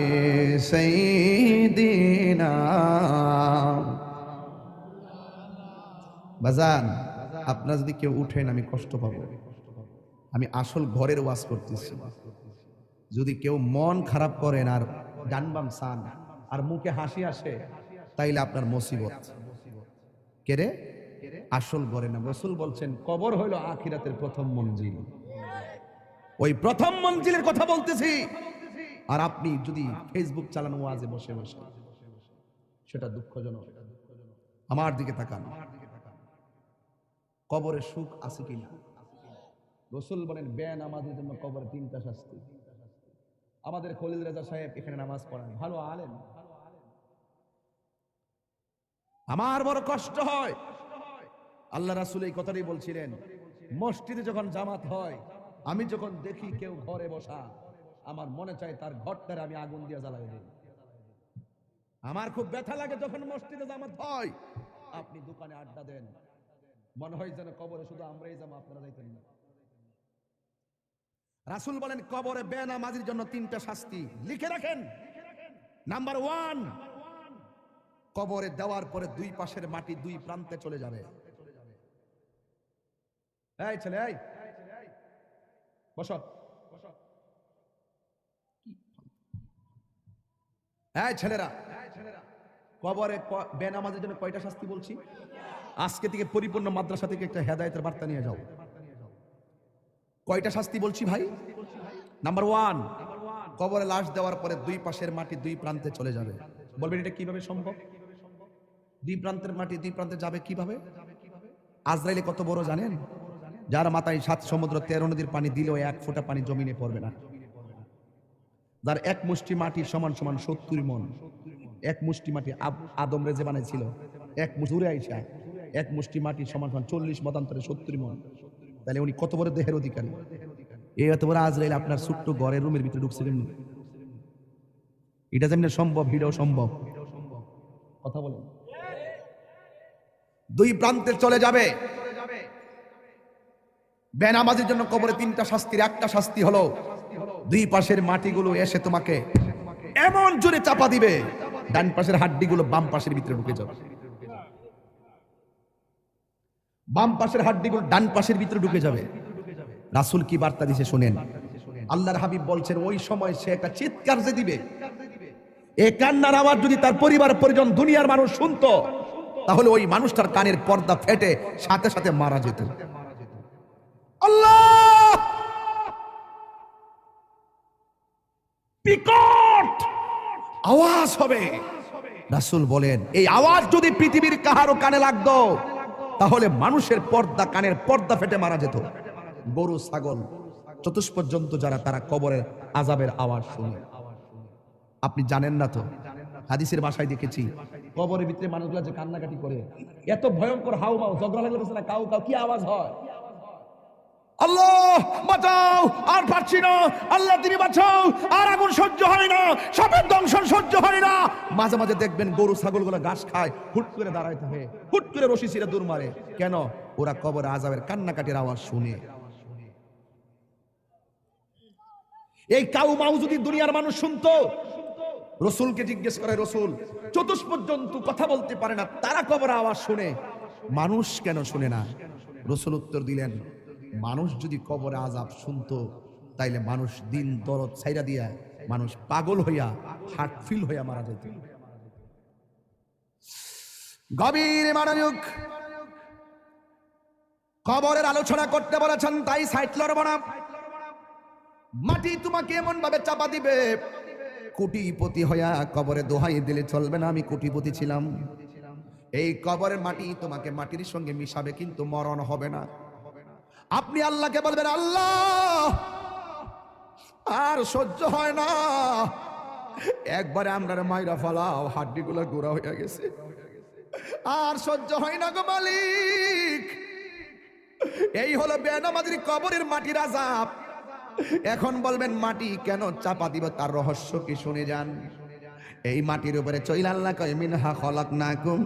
A: সাইয়্যিদিনা। বাজান, আপনারা যদি কেউ উঠেন আমি কষ্ট পাবো। আমি আসল ঘরের ওয়াজ করতেছি। যদি কেউ মন খারাপ করেন আর ডান বাম চান আর মুখে হাসি আসে, তাইলে আপনার মুসিবত। কে রে? আসল ঘরে না। রাসূল বলছেন কবর হইল আখিরাতের প্রথম মঞ্জিল। ওই প্রথম মঞ্জিলের কথা বলতেছি। আর আপনি যদি ফেসবুক চালান ওয়াজে বসে বসে, সেটা দুঃখজনক। আমার দিকে তাকান, কবরে সুখ আছে কিনা? রাসূল বলেন বেনামাজের জন্য কবরে 3টা শাস্তি। আমাদের খলিল রেজা সাহেব এখানে নামাজ পড়ান, ভালো আলেম। আমার বড় কষ্ট হয়, আল্লাহ রাসূল এই কথাটাই বলছিলেন, মসজিদে যখন জামাত হয়, আমি যখন দেখি কেউ ঘরে বসা, আমার মনে চায় তার ঘরটারে আমি আগুন দিয়ে জ্বালাই দিই। আমার খুব ব্যথা লাগে যখন মসজিদে জামাত হয়, আপনি দোকানে আড্ডা দেন, মনে হয় যেন কবরে শুধু আমরাই যাবো, আপনারা যাইতেন না। রাসূল বলেন কবরে বেনামাজির জন্য 3টা শাস্তি লিখে রাখেন। নাম্বার 1, কবরে দেওয়ার পরে 2 পাশের মাটি 2 প্রান্তে চলে যাবে। এই ছেলে, এই বসো। এই ছেলেরা, কবরে বেনামাজির জন্য কয়টা শাস্তি বলছি? আজকে থেকে পরিপূর্ণ মাদ্রাসা থেকে একটা হেদায়েতের বার্তা নিয়ে যাও। কয়টা শাস্তি বলছি ভাই? নাম্বার 1, কবরে লাশ দেওয়ার পরে 2 পাশের মাটি 2 প্রান্তে চলে যাবে। বলবেন এটা কিভাবে সম্ভব? 2 প্রান্তের মাটি 2 প্রান্তে যাবে কিভাবে? আজরাইলে কত বড় জানেন? যার মাথায় 7 সমুদ্র 13 নদীর পানি দিলেও 1 ফোঁটা পানি জমিনে পড়বে না। যার 1 মুষ্টি মাটি সমান সমান 70 মণ। 1 মুষ্টি মাটি আদম রেজে বানাইছিল, 1 মুষ্টি আইসা 1 মুষ্টি মাটি সমান সমান 40 মতান্তরে 70 মণ। তাহলে উনি কত বড় দেহের অধিকারী? এই এত বড় আজরাইল আপনার ছোট্ট ঘরের রুমের ভিতরে ঢুকছে কেমনি? এটা যেমনি সম্ভব, হিটাও সম্ভব। কথা বলেন। 2 প্রান্তে চলে যাবে। বেনামাজির জন্য কবরে 3টা শাস্তির একটা শাস্তি হলো 2 পাশের মাটিগুলো এসে তোমাকে এমন জোরে চাপা দিবে, ডান পাশের হাড্ডিগুলো বাম পাশের ভিতরে ঢুকে যাবে। বাম পাশের হাড্ডিগুলো ডান পাশের ভিতরে ঢুকে যাবে। রাসূল কি বার্তা দিয়েছে শুনেন। আল্লাহর হাবিব বলছেন ওই সময় সে একটা চিৎকার যে দিবে, এই কান্নার আওয়াজ যদি তার পরিবার পরিজন দুনিয়ার মানুষ শুনতো, তাহলে ওই মানুষটার কানের পর্দা ফেটে সাথে সাথে মারা যেত। আল্লাহ! বিকট আওয়াজ হবে। রাসূল বলেন এই আওয়াজ যদি পৃথিবীর কাহারও কানে লাগতো, তাহলে মানুষের পর্দা, কানের পর্দা ফেটে মারা যেত। গরু, ছাগল, চতুষ্পদ জন্তু যারা, তারা কবরের আযাবের আওয়াজ শুনে। আপনি জানেন না তো, হাদিসের ভাষায় দেখেছি কবরের ভিতরে মানুষগুলা যে কান্নাকাটি করে, এত ভয়ঙ্কর হাউমাউ, ঝগড়া লাগলে বলছে না কাউ কাউ, কি আওয়াজ হয়? আল্লাহ বাঁচাও, আর পারছি না, আল্লাহ তুমি বাঁচাও, আর আগুন সহ্য হয় না, সাপের দংশন সহ্য হয় না। মাঝে মাঝে দেখবেন গরু ছাগলগুলো ঘাস খায়, হুট করে দাঁড়ায় থাকে, হুট করে রশি ছিঁড়ে দৌড় মারে। কেন? ওরা কবরে আযাবের কান্নাকাটির আওয়াজ শুনে। এই কাউ মাউ যদি দুনিয়ার মানুষ শুনতো, রাসূলকে জিজ্ঞেস করে, রাসূল চতুষ্পদ জন্তু কথা বলতে পারে না, তারা কবরে আওয়াজ শুনে, মানুষ কেন শুনে না? রাসূল উত্তর দিলেন, মানুষ যদি কবরে আযাব শুনতো, তাইলে মানুষ দিন দরদ ছাইরা দিয়া মানুষ পাগল হইয়া হার্ট ফিল হইয়া মারা যেত। গভীর মনোযোগ, কবরের আলোচনা করতে বলেছেন, তাই সাইড লড়ব না। মাটি তোমাকে এমন ভাবে চাপা দিবে, কোটিপতি হইয়া কবরে দোহাই দিলে চলবে না আমি কোটিপতি ছিলাম। এই কবরের মাটি তোমাকে মাটির সঙ্গে মিশাবে, কিন্তু মরণ হবে না। আপনি আল্লাহকে বলবেন, আল্লাহ আর সহ্য হয় না, একবারে আমরা মাইরা ফেলাও, হাড্ডিগুলো গোড়া হয়ে গেছে, আর সহ্য হয় না গো মালিক। এই হলো বেনামাজির কবরের মাটির আযাব। এখন বলবেন মাটি কেন চাপা দিব, তার রহস্য কি শুনে যান। এই মাটির উপরে চইল আল্লাহ কয় মিনহা খলাকনাকুম,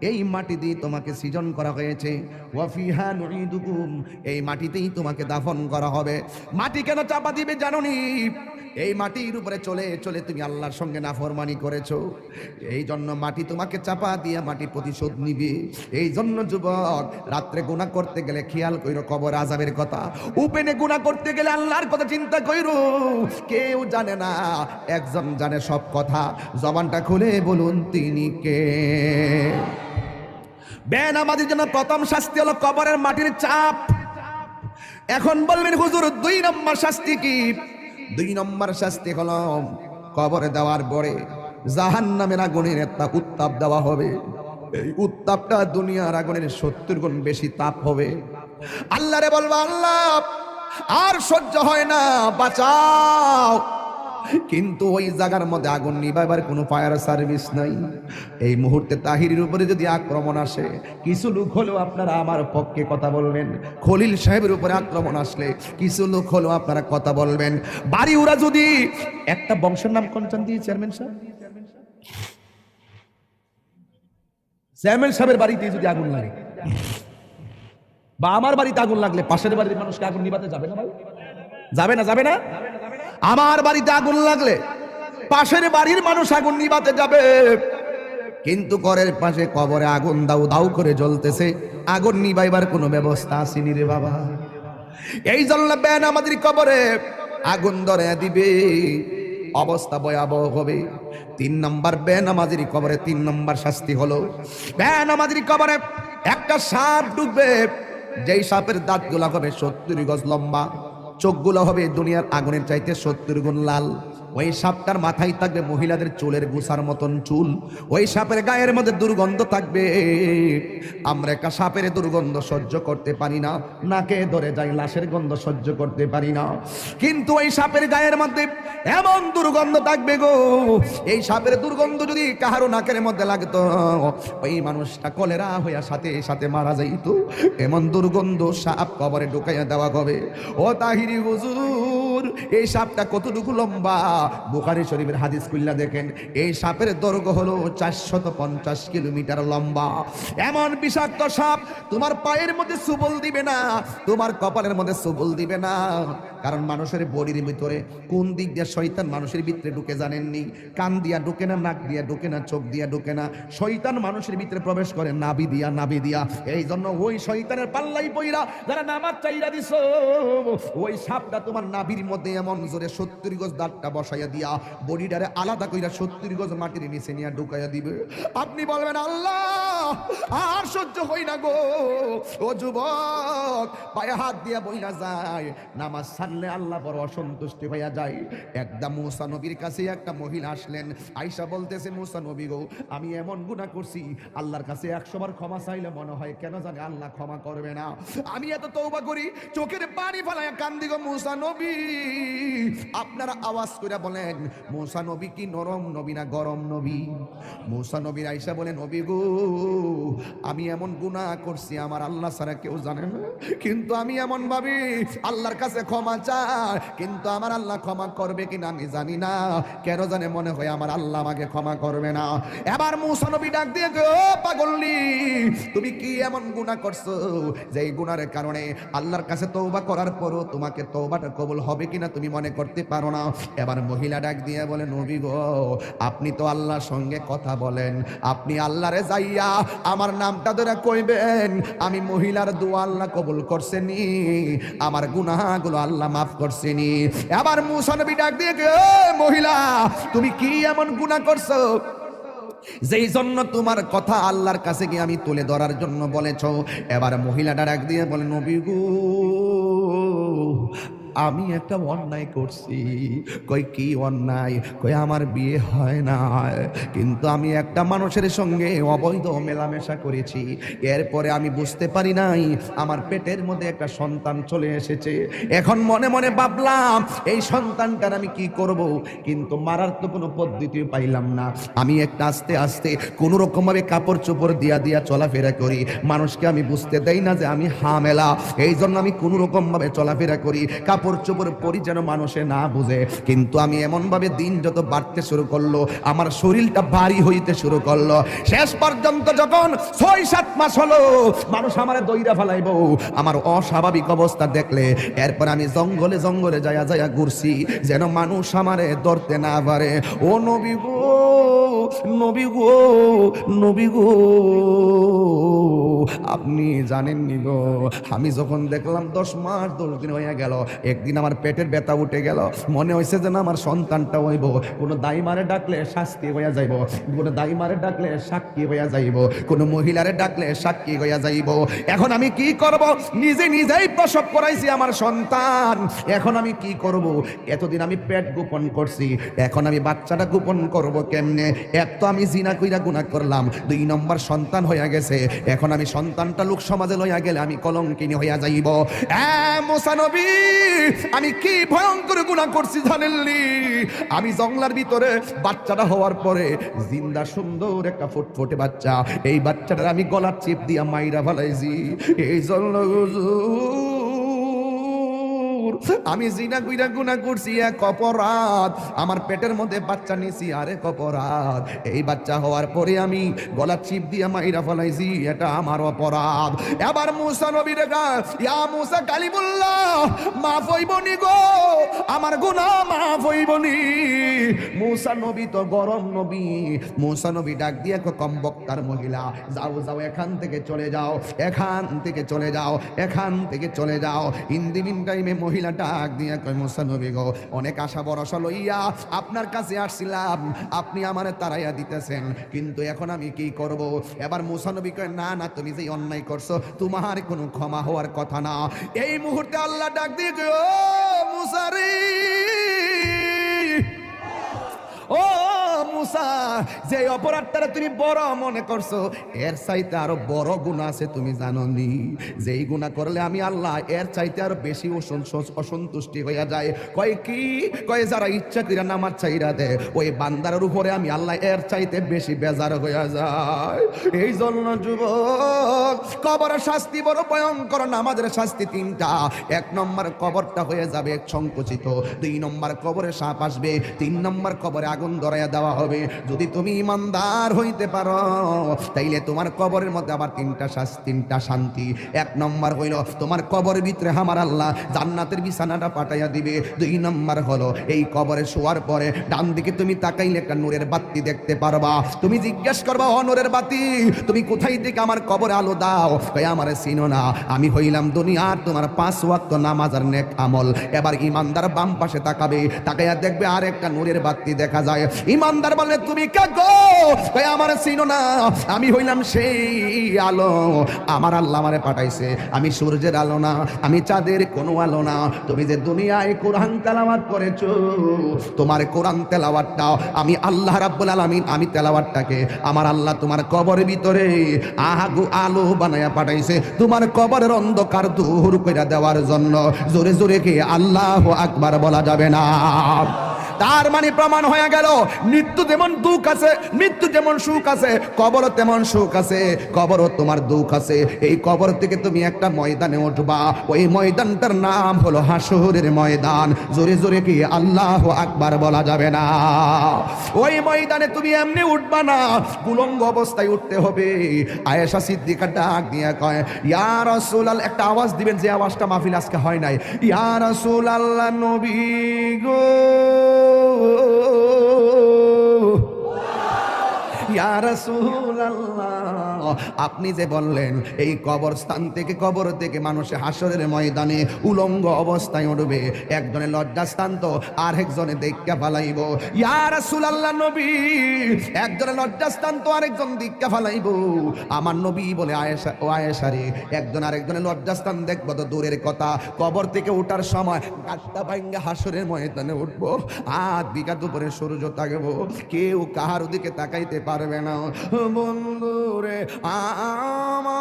A: এই মাটি দিয়ে তোমাকে সৃজন করা হয়েছে, ওয়া ফিহা নুঈদুকুম, এই মাটিতেই তোমাকে দাফন করা হবে। মাটি কেন চাপা দিবে জানোনি? এই মাটির উপরে চলে চলে তুমি আল্লাহর সঙ্গে নাফরমানি করেছো, এই জন্য মাটি তোমাকে চাপা দিয়ে মাটি প্রতিশোধ নিবে। এই জন্য যুবক, রাত্রে গুনাহ করতে গেলে খেয়াল কইরো কবর আযাবের কথা, উপেনে গুনাহ করতে গেলে আল্লাহর কথা চিন্তা কইরো। কেউ জানে না, একজন জানে সব কথা, জবানটা খুলে বলুন তিনি কে? বেনামাজির জন্য প্রথম শাস্তি হলো কবরের মাটির চাপ। এখন বলবেন হুজুর 2 নম্বর শাস্তি কি? 2 নম্বর শাস্তি হলো কবরে দেওয়ার পরে জাহান্নামের আগুনের একটা উত্তাপ দেওয়া হবে। এই উত্তাপটা দুনিয়ার আগুনের 70 গুণ বেশি তাপ হবে। আল্লাহরে বলবো, আল্লাহ আর সহ্য হয় না, বাঁচাও। কিন্তু ওই জায়গার মধ্যে আগুন নিভাইবার কোনো ফায়ার সার্ভিস নাই। এই মুহূর্তে তাহিরের উপরে যদি আক্রমণ আসে, কিছু লোক হলেও আপনারা আমার পক্ষে কথা বলবেন। খলিল সাহেবের উপরে আক্রমণ আসলে কিছু লোক হলেও আপনারা কথা বলবেন। বাড়ি ওরা যদি একটা বংশের নাম কোনচান দিয়ে চেয়ারম্যান সাহেব, চেয়ারম্যান সাহেবের বাড়িতে যদি আগুন লাগে, বা আমার বাড়িতে আগুন লাগলে পাশের বাড়ির মানুষকে আগুন নিভাতে যাবে না ভাই? যাবে না? যাবে না? আমার বাড়িতে আগুন লাগলে পাশের বাড়ির মানুষ আগুন নিভাতে যাবে, কিন্তু ঘরের পাশে কবরে আগুন দাউ দাউ করে জ্বলতেছে, আগুন নিভাইবার কোনো ব্যবস্থা আসেনি রে বাবা। এই জন্য বেনামাজির কবরে আগুন ধরে দিবে, অবস্থা ভয়াবহ হবে। 3 নম্বর বেনামাজির কবরে 3 নম্বর শাস্তি হলো, বেনামাজির কবরে একটা সাপ ঢুকবে, যেই সাপের দাঁতগুলো হবে 70 গজ লম্বা, চোখগুলো হবে দুনিয়ার আগুনের চাইতে 70 গুণ লাল। ওই সাপটার মাথায় থাকবে মহিলাদের চুলের গুছার মতন চুল। ওই সাপের গায়ের মধ্যে দুর্গন্ধ থাকবে। আমরা একটা সাপের দুর্গন্ধ সহ্য করতে পারি না, নাকে ধরে যাই, লাশের গন্ধ সহ্য করতে পারি না। কিন্তু ওই সাপের গায়ের মধ্যে এমন দুর্গন্ধ থাকবে গো, এই সাপের দুর্গন্ধ যদি কাহারো নাকের মধ্যে লাগতো, ওই মানুষটা কলেরা হইয়া সাথে সাথে মারা যাইত। এমন দুর্গন্ধ সাপ কবরে ঢুকাইয়া দেওয়া হবে। ও তাহিরি হুজুর, এই সাপটা কতটুকু লম্বা? বুখারী শরীফের হাদিস খুললা দেখেন, এই সাপের দৈর্ঘ্য হলো 450 কিলোমিটার লম্বা। এমন বিষাক্ত সাপ তোমার পায়ের মধ্যে সুবল দিবে না, তোমার কপালের মধ্যে সুবল দিবে না। কারণ মানুষের বডির ভিতরে কোন দিক দিয়ে শয়তান মানুষের ভিতরে ঢুকে জানেননি? কান দিয়া ঢুকে না, নাক দিয়া ঢুকে না, চোখ দিয়া ঢুকে না, শয়তান মানুষের ভিতরে প্রবেশ করে নাভি দিয়া, নাভি দিয়া। এই জন্য ওই শয়তানের পাল্লাই পইরা যারা নামাজ চাইরা দিছো, ওই সাপটা তোমার নাভির মধ্যে এমন জোরে 70 গজ দাঁতটা বসাইয়া দিয়া বডিটারে আলাদা কইরা 70 গজ মাটির নিচে নিয়ে ঢুকাইয়া দিবে। আপনি বলবেন, আল্লাহ আর সহ্য হই না গো। ও যুবক, পায়ে হাত দিয়া বইলা যায়, নামাজ ছাড়লে আল্লাহ বড় অসন্তুষ্টি হইয়া যায়। একদম মুসা নবীর কাছে একটা মহিলা আসলেন, আয়েশা বলতেছে, মুসা নবী গো, আমি এমন গুনাহ করছি, আল্লাহর কাছে 100 বার ক্ষমা চাইলে মনে হয় কেন জানি আল্লাহ ক্ষমা করবে না। আমি এত তওবা করি, চোখের পানি ফেলায় কান্দি গো মুসা নবী। আপনারা আওয়াজ করে বলেন, মুসা নবী কি নরম নবী না গরম নবী? মুসা নবীর আয়েশা বলে, নবী গো, আমি এমন গুনাহ করছি আমার আল্লাহ ছাড়া কেউ জানে না, কিন্তু আমি এমন ভাবি আল্লাহর কাছে ক্ষমা চাই, কিন্তু আমার আল্লাহ ক্ষমা করবে কিনা আমি জানি না। কেন জানে মনে হয় আমার আল্লাহ আমাকে ক্ষমা করবে না। এবার মুসা নবী ডাক দিয়ে, ও পাগলনি, তুমি কি এমন গুনাহ করছো যে এই গুনাহের কারণে আল্লাহর কাছে তওবা করার পরও তোমাকে তওবাটা কবুল হবে কিনা তুমি মনে করতে পারো না? এবার মহিলা ডাক দিয়ে বলে, নবী গো, আপনি তো আল্লাহর সঙ্গে কথা বলেন, আপনি আল্লাহরে যাইয়া আমার নামটা ধরে কইবেন, আমি মহিলার দোয়া আল্লাহ কবুল করছেনি, আমার গুনাহগুলো আল্লাহ মাফ করছেনি। এবার মুসা নবী ডাক দিয়ে, মহিলা, তুমি কি এমন গুনাহ করছো যেই জন্য তোমার কথা আল্লাহর কাছে গিয়ে আমি তুলে ধরার জন্য বলেছ? এবার মহিলাটা ডাক দিয়ে বলে, নবী গো, আমি একটা অন্যায় করছি। কই কি অন্যায়? কই আমার বিয়ে হয় না, কিন্তু আমি একটা মানুষের সঙ্গে অবৈধ মেলামেশা করেছি। এরপরে আমি বুঝতে পারি নাই আমার পেটের মধ্যে একটা সন্তান চলে এসেছে। এখন মনে মনে ভাবলাম এই সন্তানটার আমি কি করব, কিন্তু মারার তো কোনো পদ্ধতি পাইলাম না। আমি একটা আস্তে আস্তে কোনো রকম ভাবে কাপড় চোপড় দিয়া চলাফেরা করি, মানুষকে আমি বুঝতে দেই না যে আমি হামেলা। এই জন্য আমি কোনো রকম ভাবে চলাফেরা করি, কাপড় চোপড় পরি যেন মানুষে না বুঝে। কিন্তু আমি এমন ভাবে দিন যত বাড়তে শুরু করলো, আমার শরীরটা ভারী হইতে শুরু করলো। শেষ পর্যন্ত যখন 6-7 মাস হলো, মানুষ আমারে দইরা ফেলাইবো আমার অস্বাভাবিক অবস্থা দেখলে। এরপর আমি জঙ্গলে জঙ্গলে যায়া ঘুরছি যেন মানুষ আমারে ধরতে না পারে। ও নবী গো, নবী গো, নবী গো, আপনি জানেননি গো, আমি যখন দেখলাম 10 মাস 10 দিন হয়ে গেল, একদিন আমার পেটের ব্যথা উঠে গেল, মনে হয়েছে যেন আমার সন্তানটা হইব। কোনো দাইমারে ডাকলে শাস্তি হইয়া যাইব, কোনো দাইমারে ডাকলে সাক্ষী হইয়া যাইব, কোনো মহিলারে ডাকলে সাক্ষী হইয়া যাইব। এখন আমি কি করব? নিজেই প্রসব করাইছি আমার সন্তান, এখন আমি কি করব? এতদিন আমি পেট গোপন করছি, এখন আমি বাচ্চাটা গোপন করব কেমনে? এক তো আমি জিনা কইরা গুনাহ করলাম, 2 নম্বর সন্তান হইয়া গেছে, এখন আমি সন্তানটা লোক সমাজে লইয়া গেলে আমি কলঙ্কিনী হইয়া যাইব। মুসা নবী, আমি কি ভয়ঙ্কর গুনাহ করছি জানেননি? আমি জঙ্গলার ভিতরে বাচ্চাটা হওয়ার পরে জিন্দা সুন্দর একটা ফুটফুটে বাচ্চা, এই বাচ্চাটার আমি গলার চিপ দিয়া মাইরা ফেলাইছি। এই জন্য আমি জিনা কইরা গুনাহ করছি, এক অপরাধ। আমার পেটের মধ্যে বাচ্চা নিছি, আরেক অপরাধ। এই বাচ্চা হওয়ার পরে আমি গলা চিপ দিয়া মাইরা ফেলাইছি, এটা আমার অপরাধ। এবার মুসা নবীর ইয়া মুসা কালিমুল্লাহ, মাফ হইবনি গো, আমার গুনাহ মাফ হইবনি। মুসা নবী তো গরম নবী, মুসা নবী ডাক দিয়ে কম বক্তার মহিলা, যাও যাও, এখান থেকে চলে যাও, এখান থেকে চলে যাও, এখান থেকে চলে যাও। ইন দি মিন টাইমে মহিলা ডাক দিয়ে কয়, মুসা নবী গো, অনেক আশা ভরসা লইয়া আপনার কাছে আসছিলাম, আপনি আমারে তাড়াইয়া দিতেছেন, কিন্তু এখন আমি কি করব? এবার মুসা নবী কয়, না না, তুমি যে অন্যায় করছো তোমার কোনো ক্ষমা হওয়ার কথা না। এই মুহূর্তে আল্লাহ ডাক দিয়ে কয়, ও মুসা রে, ও মুসা, যে অপরাধটা তুমি বড় মনে করছো, এর চাইতে আরো বড় গুনাহ আছে, তুমি জানো নি? যেই গুনাহ করলে আমি আল্লাহ এর চাইতে আরো বেশি অসন্তুষ্টি হইয়া যায়। কয় কি? কয় যারা ইচ্ছা কইরা নামাজ চাইরা দেয়, ওই বান্দারের উপরে আমি আল্লাহ এর চাইতে বেশি বেজার হইয়া যায়। এই জন্য যুবক, কবরের শাস্তি বড় ভয়ঙ্কর। নামাজের শাস্তি 3টা। 1 নম্বর কবরটা হয়ে যাবে সংকুচিত, 2 নম্বর কবরে সাপ আসবে, 3 নম্বর কবরে আগুন ধরাইয়া দেওয়া হবে। যদি তুমি ইমানদার হইতে পারো, তাইলে তোমার কবরের মধ্যে আবার 3টা শান্তি। 1 নম্বর হইল তোমার কবরের ভিতরে আমার আল্লাহ জান্নাতের বিছানাটা পাঠাইয়া দিবে। 2 নম্বর হলো এই কবরে শোয়ার পরে ডান দিকে তুমি তাকাইলে একটা নূরের বাতি দেখতে পারবা। তুমি জিজ্ঞেস করবা, ও নূরের বাতি, তুমি কোথায় থেকে আমার কবরে আলো দাও? কই, আমারে চিনো না, আমি হইলাম দুনিয়ার তোমার 5 ওয়াক্ত নামাজ আর নেক আমল। এবার ইমানদার বাম পাশে তাকাবে, তাকাইয়া দেখবে আর একটা নূরের বাতি দেখা যায়। ইমানদার বলে, তুমি কে গো? কই, আমারে চিনো না, আমি হইলাম সেই আলো, আমার আল্লাহ আমারে পাঠাইছে। আমি সূর্যের আলো না, আমি চাঁদের কোনো আলো না। তুমি যে দুনিয়ায় কোরআন তেলাওয়াত করেছো, তোমার কোরআন তেলাওয়াতটা আমি আল্লাহ রাব্বুল আলামিন, আমি তেলাওয়াতটাকে আমার আল্লাহ তোমার কবরের ভিতরে আলো বানায়া পাঠাইছে, তোমার কবরের অন্ধকার দূর করে দেওয়ার জন্য। জোরে জোরে কি আল্লাহু আকবার বলা যাবে না? তার মানে প্রমাণ হয়ে গেল, মৃত্যু যেমন দুঃখ আছে, মৃত্যু যেমন সুখ আছে, কবরও তেমন সুখ আছে, কবরও তোমার দুঃখ আছে। এই কবর থেকে তুমি একটা ময়দানে উঠবা, ওই ময়দানটার নাম হলো হাসরের ময়দান। জোরে জোরে কি আল্লাহু আকবার বলা যাবে না? ওই ময়দানে তুমি এমনি উঠবা না, উলঙ্গ অবস্থায় উঠতে হবে। আয়েশা সিদ্দিকা ডাক দিয়ে কয়, ইয়া রাসূলুল্লাহ, একটা আওয়াজ দিবেন, যে আওয়াজটা মাহফিল আজকে হয় নাই। ইয়া রাসূলুল্লাহ, নবী গো, ইয়া রাসূলুল্লাহ, আপনি যে বললেন এই কবরস্থান থেকে কবর থেকে মানুষে হাসরের ময়দানে উলঙ্গ অবস্থায় উঠবে, একজনে লজ্জাস্থান তো আর একজনে দেখা ফালাইব। ইয়া রাসূলুল্লাহ নবী, একজনে লজ্জাস্থান তো আরেকজন দেখা ফালাইব। আমার নবী বলে আয়েশা, ও আয়েশা রে, একজন আরেকজনের লজ্জাস্থান দেখবো তো দূরের কথা, কবর থেকে ওঠার সময় গাছটা ভাঙ্গা হাসরের ময়দানে উঠবো, হাত বিঘাত উপরে সূর্য থাকবো, কেউ কাহার দিকে তাকাইতে পারবে না। বন্ধুরে আমার,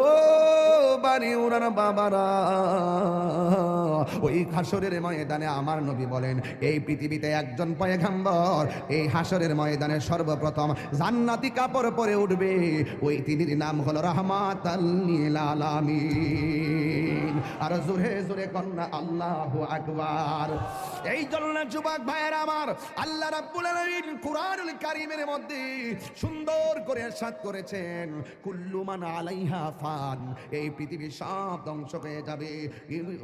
A: ও বাড়ি উড়ার বাবারা, ওই হাসরের ময়দানে আমার নবী বলেন এই পৃথিবীতে একজন পয়গম্বর এই হাসরের ময়দানে সর্বপ্রথম জান্নাতি কাপড় পরে উঠবে, ওই তিনির নাম হলো রাহমাতাল লিল আলামিন। আর জোরে জোরে কন্যা আল্লাহু আকবার। এই জন্য যুবক ভাইয়েরা আমার, আল্লাহ রাব্বুল আলামিন কুরআনুল কারীমের মধ্যে সুন্দর করে ইরশাদ করেছেন, কুল্লু মান আলাইহা ফান, এই পৃথিবী সব ধ্বংস হয়ে যাবে,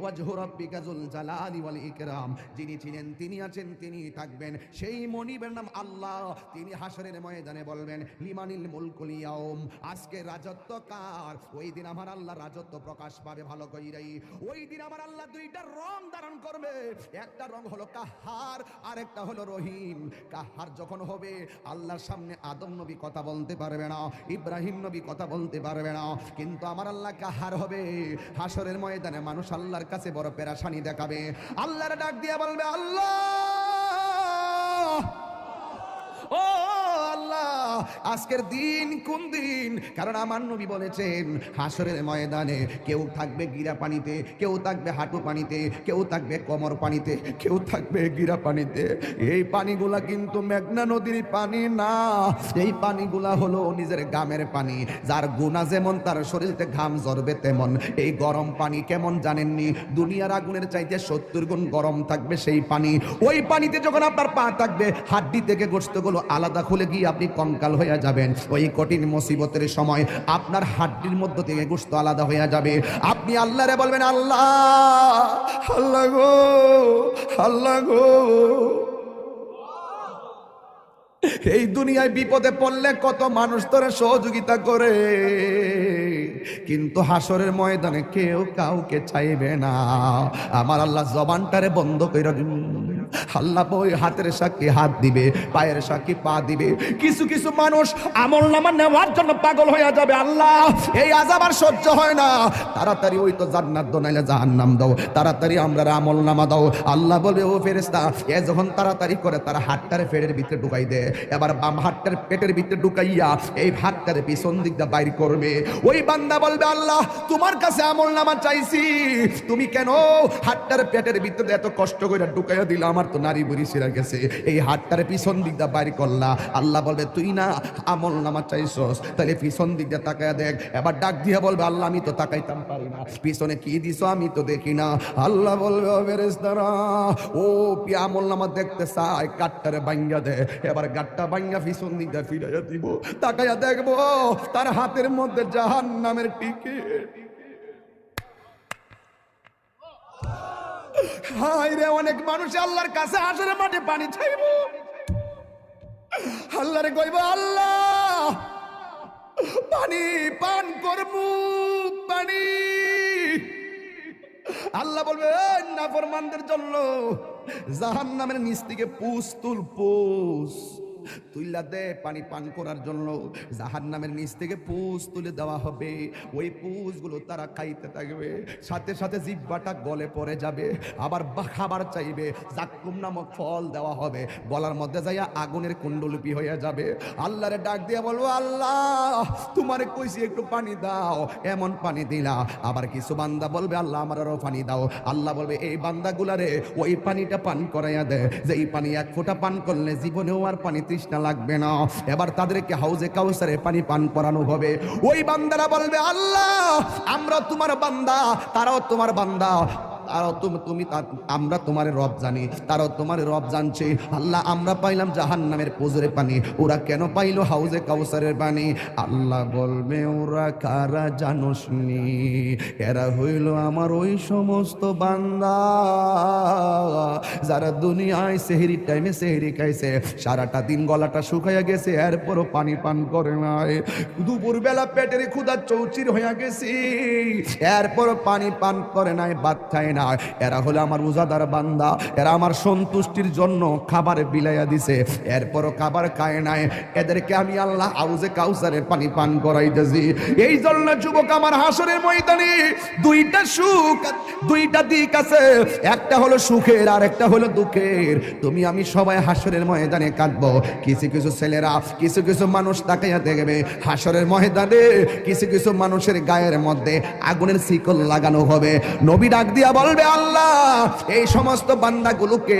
A: ওয়াজহু রাব্বিকা যুল জালালি ওয়াল ইকরাম, যিনি ছিলেন তিনি আছেন তিনি থাকবেন, সেই মনিবের নাম আল্লাহ। তিনি হাসরের ময়দানে বলবেন লিমানিল মুলকুল ইয়াউম, আজকে রাজত্ব কার? ওই দিন আমার আল্লাহ রাজত্ব প্রকাশ পাবে ভালো কইরাই। ওই দিন আমার আল্লাহ দুইটা রং ধারণ করবে, একটা রং হলো কাহার আর একটা হলো রহিম। কাহার যখন হবে আল্লাহর সামনে আদম নবী কথা বলতে পারবে না, ইব্রাহিম নবী কথা বলতে পারবে না, কিন্তু আমার আল্লাহ কাহার হবে। হাসরের ময়দানে মানুষ আল্লাহর কাছে বড় পেরেশানি দেখাবে, আল্লাহর ডাক দিয়ে বলবে আল্লাহ, ও আল্লাহ, আজকের দিন কোন দিন? কারণ আমার নবী বলেছেন হাসরের ময়দানে কেউ থাকবে গিরা পানিতে, কেউ থাকবে হাঁটু পানিতে, কেউ থাকবে কোমর পানিতে, কেউ থাকবে গিরা পানিতে। এই পানিগুলা কিন্তু মেঘনা নদীর পানি না, এই পানিগুলা হলো নিজের গামের পানি। যার গুনাহ যেমন তার শরীরতে ঘাম ঝরবে তেমন। এই গরম পানি কেমন জানেননি? দুনিয়ার আগুনের চাইতে 70 গুণ গরম থাকবে সেই পানি। ওই পানিতে যখন আপনার পা থাকবে, হাড্ডি থেকে গোশতগুলো আলাদা খুলে গিয়ে আপনি কঙ্কাল হয়ে যাবেন। ওই কঠিন মুসিবতের সময় আপনার হাড্ডির মধ্য থেকে গোশত আলাদা হয়ে যাবে। আপনি আল্লাহরে বলবেন আল্লাহ, আল্লাহ গো, আল্লাহ গো। এই দুনিয়ায় বিপদে পড়লে কত মানুষ তোরে সহযোগিতা করে, কিন্তু হাসরের ময়দানে কেউ কাউকে চাইবে না। আমার আল্লাহ জবানটারে বন্ধ করে আল্লাহ ওই হাতের সাক্ষী হাত দিবে, পায়ের সাক্ষী পা দিবে। কিছু কিছু মানুষ আমল নামা নেওয়ার জন্য পাগল হয়ে যাবে, আল্লাহ এই আযাব আর সহ্য হয় না, তাড়াতাড়ি ওই তো জান্নাত দাও নাইলে জাহান্নাম দাও, তাড়াতাড়ি আমরা আমল নামা দাও। আল্লাহ বলবে ও ফেরেশতা, এ যখন তাড়াতাড়ি করে তারা হাতটারে পেটের ভিতরে ঢুকাই দেয়, এবার বাম হাতটার পেটের ভিতরে ঢুকাইয়া এই হাতটারে পিছন দিক দিয়ে বাইর করবে। ওই বান্দা বলবে আল্লাহ তোমার কাছে আমল নামা চাইছি, তুমি কেন হাতটার পেটের ভিতরে এত কষ্ট করে ঢুকাইয়া দিলা? আমার তো নারী বুড়ি ছিঁড়া গেছে, এই হাতটারে পিছন দিক দিয়ে বাইর করলা। আল্লাহ বলবে তুই না আমল নামা চাইছস, তাহলে পিছন দিক দিয়ে তাকায়া দেখ। এবার ডাক দিয়ে বলবে আল্লাহ আমি তো তাকাইতাম পারি না, পিছনে কি দিছো আমি তো দেখি না। আল্লাহ বলবে ও ফেরেশতারা, ও আমল নামা দেখতে চাই, গাটটারে ভাঙ্গা দে। এবার গাটটা ভাঙ্গা পিছন দিক দিয়ে ফিরাইয়া দিব, তাকায়া দেখবো তার হাতের মধ্যে জাহান্নামের টিকিট। হায় রে, অনেক মানুষ আল্লাহর কাছে হাসরের মাঠে পানি চাইব, আল্লাহরে কইব আল্লাহ পানি পান করমু পানি। আল্লাহ বলবে নাফরমানদের জন্য জাহান্নামের নিচ থেকে পুষ তুল, পুষ তুইলা দে পানি পান করার জন্য। জাহান্নামের নিচ থেকে পুষ তুলে দেওয়া হবে, ওই পুষগুলো তারা খাইতে থাকবে, সাথে সাথে জিহ্বাটা গলে পড়ে যাবে, আবার খাবার চাইবে, জাক্কুম নামক ফল দেওয়া হবে, গলার মধ্যে যাইয়া আগুনের কুণ্ডলিপি হয়ে যাবে। আল্লাহরে ডাক দিয়ে বলবো আল্লাহ তোমারে কইছি একটু পানি দাও, এমন পানি দিলা। আবার কিছু বান্দা বলবে আল্লাহ আমার আরো পানি দাও। আল্লাহ বলবে এই বান্দাগুলারে ওই পানিটা পান করাইয়া দে, যে এই পানি এক ফোঁটা পান করলে জীবনেও আর পানি তৃষ্ণা লাগবে না। এবার তাদেরকে হাউজে কাউসারে পানি পান করানো হবে। ওই বান্দারা বলবে আল্লাহ আমরা তোমার বান্দা, তারাও তোমার বান্দা, আমরা তোমার রব জানি, তারাও তোমার রব জানছে। আল্লাহ আমরা পাইলাম জাহান্নামের পুজোরে পানি, ওরা কেন পাইলো হাউজে কাউসারের পানি? আল্লাহ বলবে ওরা কারা জানোসনি? এরা হইল আমার ওই সমস্ত বান্দা যারা দুনিয়ায় সেহরির টাইমে সেহরি খাইছে, সারাটা দিন গলাটা শুকাইয়া গেছে, এরপরও পানি পান করে নাই। দুপুর বেলা পেটের ক্ষুধা চৌচির হইয়া গেছি, এরপরও পানি পান করে নাই, ভাত খায় না। এরা হলো আমার রোজাদার বান্দা, এরা আমার সন্তুষ্টির জন্য খাবার বিলাইয়া দিছে, এরপরও খাবার খায় নাই। এদেরকে আমি আল্লাহ আউজে কাউসারের পানি পান করাইতেছি। এই জন্য যুবক, আমার হাসরের ময়দানে দুইটা সুখ, দুইটা দিক আছে, একটা হলো সুখের আর একটা হলো দুঃখের। তুমি আমি সবাই হাসরের ময়দানে কাঁদবো। কিছু কিছু ছেলেরা, কিছু কিছু মানুষ তাকাইয়া দেখবে হাসরের ময়দানে কিছু কিছু মানুষের গায়ের মধ্যে আগুনের শিকল লাগানো হবে। নবী ডাক দিয়া বলবে, আল্লাহ এই সমস্ত বান্দাগুলোকে,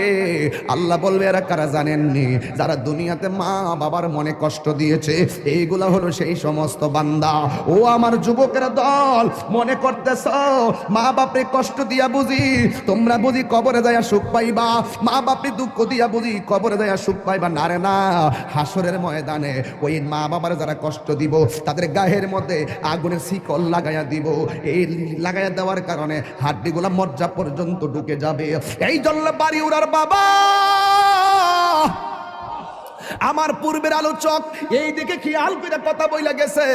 A: আল্লাহ বলবে এরা কারা জানেননি? যারা দুনিয়াতে মা বাবার মনে কষ্ট দিয়েছে, এইগুলা হলো সেই সমস্ত বান্দা। ও আমার যুবকের দল, মনে করতেছ মা বাপরে কষ্ট দিয়া বুঝি তোমরা বুঝি কবরে যায় সুখ পাইবা, মা বাপরে দুঃখ দিয়া বুঝি কবরে যায় সুখ পাইবা? না রে না, হাসরের ময়দানে ওই মা বাবার যারা কষ্ট দিব তাদের গায়ের মধ্যে আগুনের শিকল লাগাইয়া দিব। এই লাগাইয়া দেওয়ার কারণে হাড্ডিগুলা মজ্জা পর্যন্ত ঢুকে যাবে। এই জন্য বাড়ি উড়ার বাবা, আমার পূর্বের আলোচক এই দিকে খেয়াল করে কথা বইলা গেছে।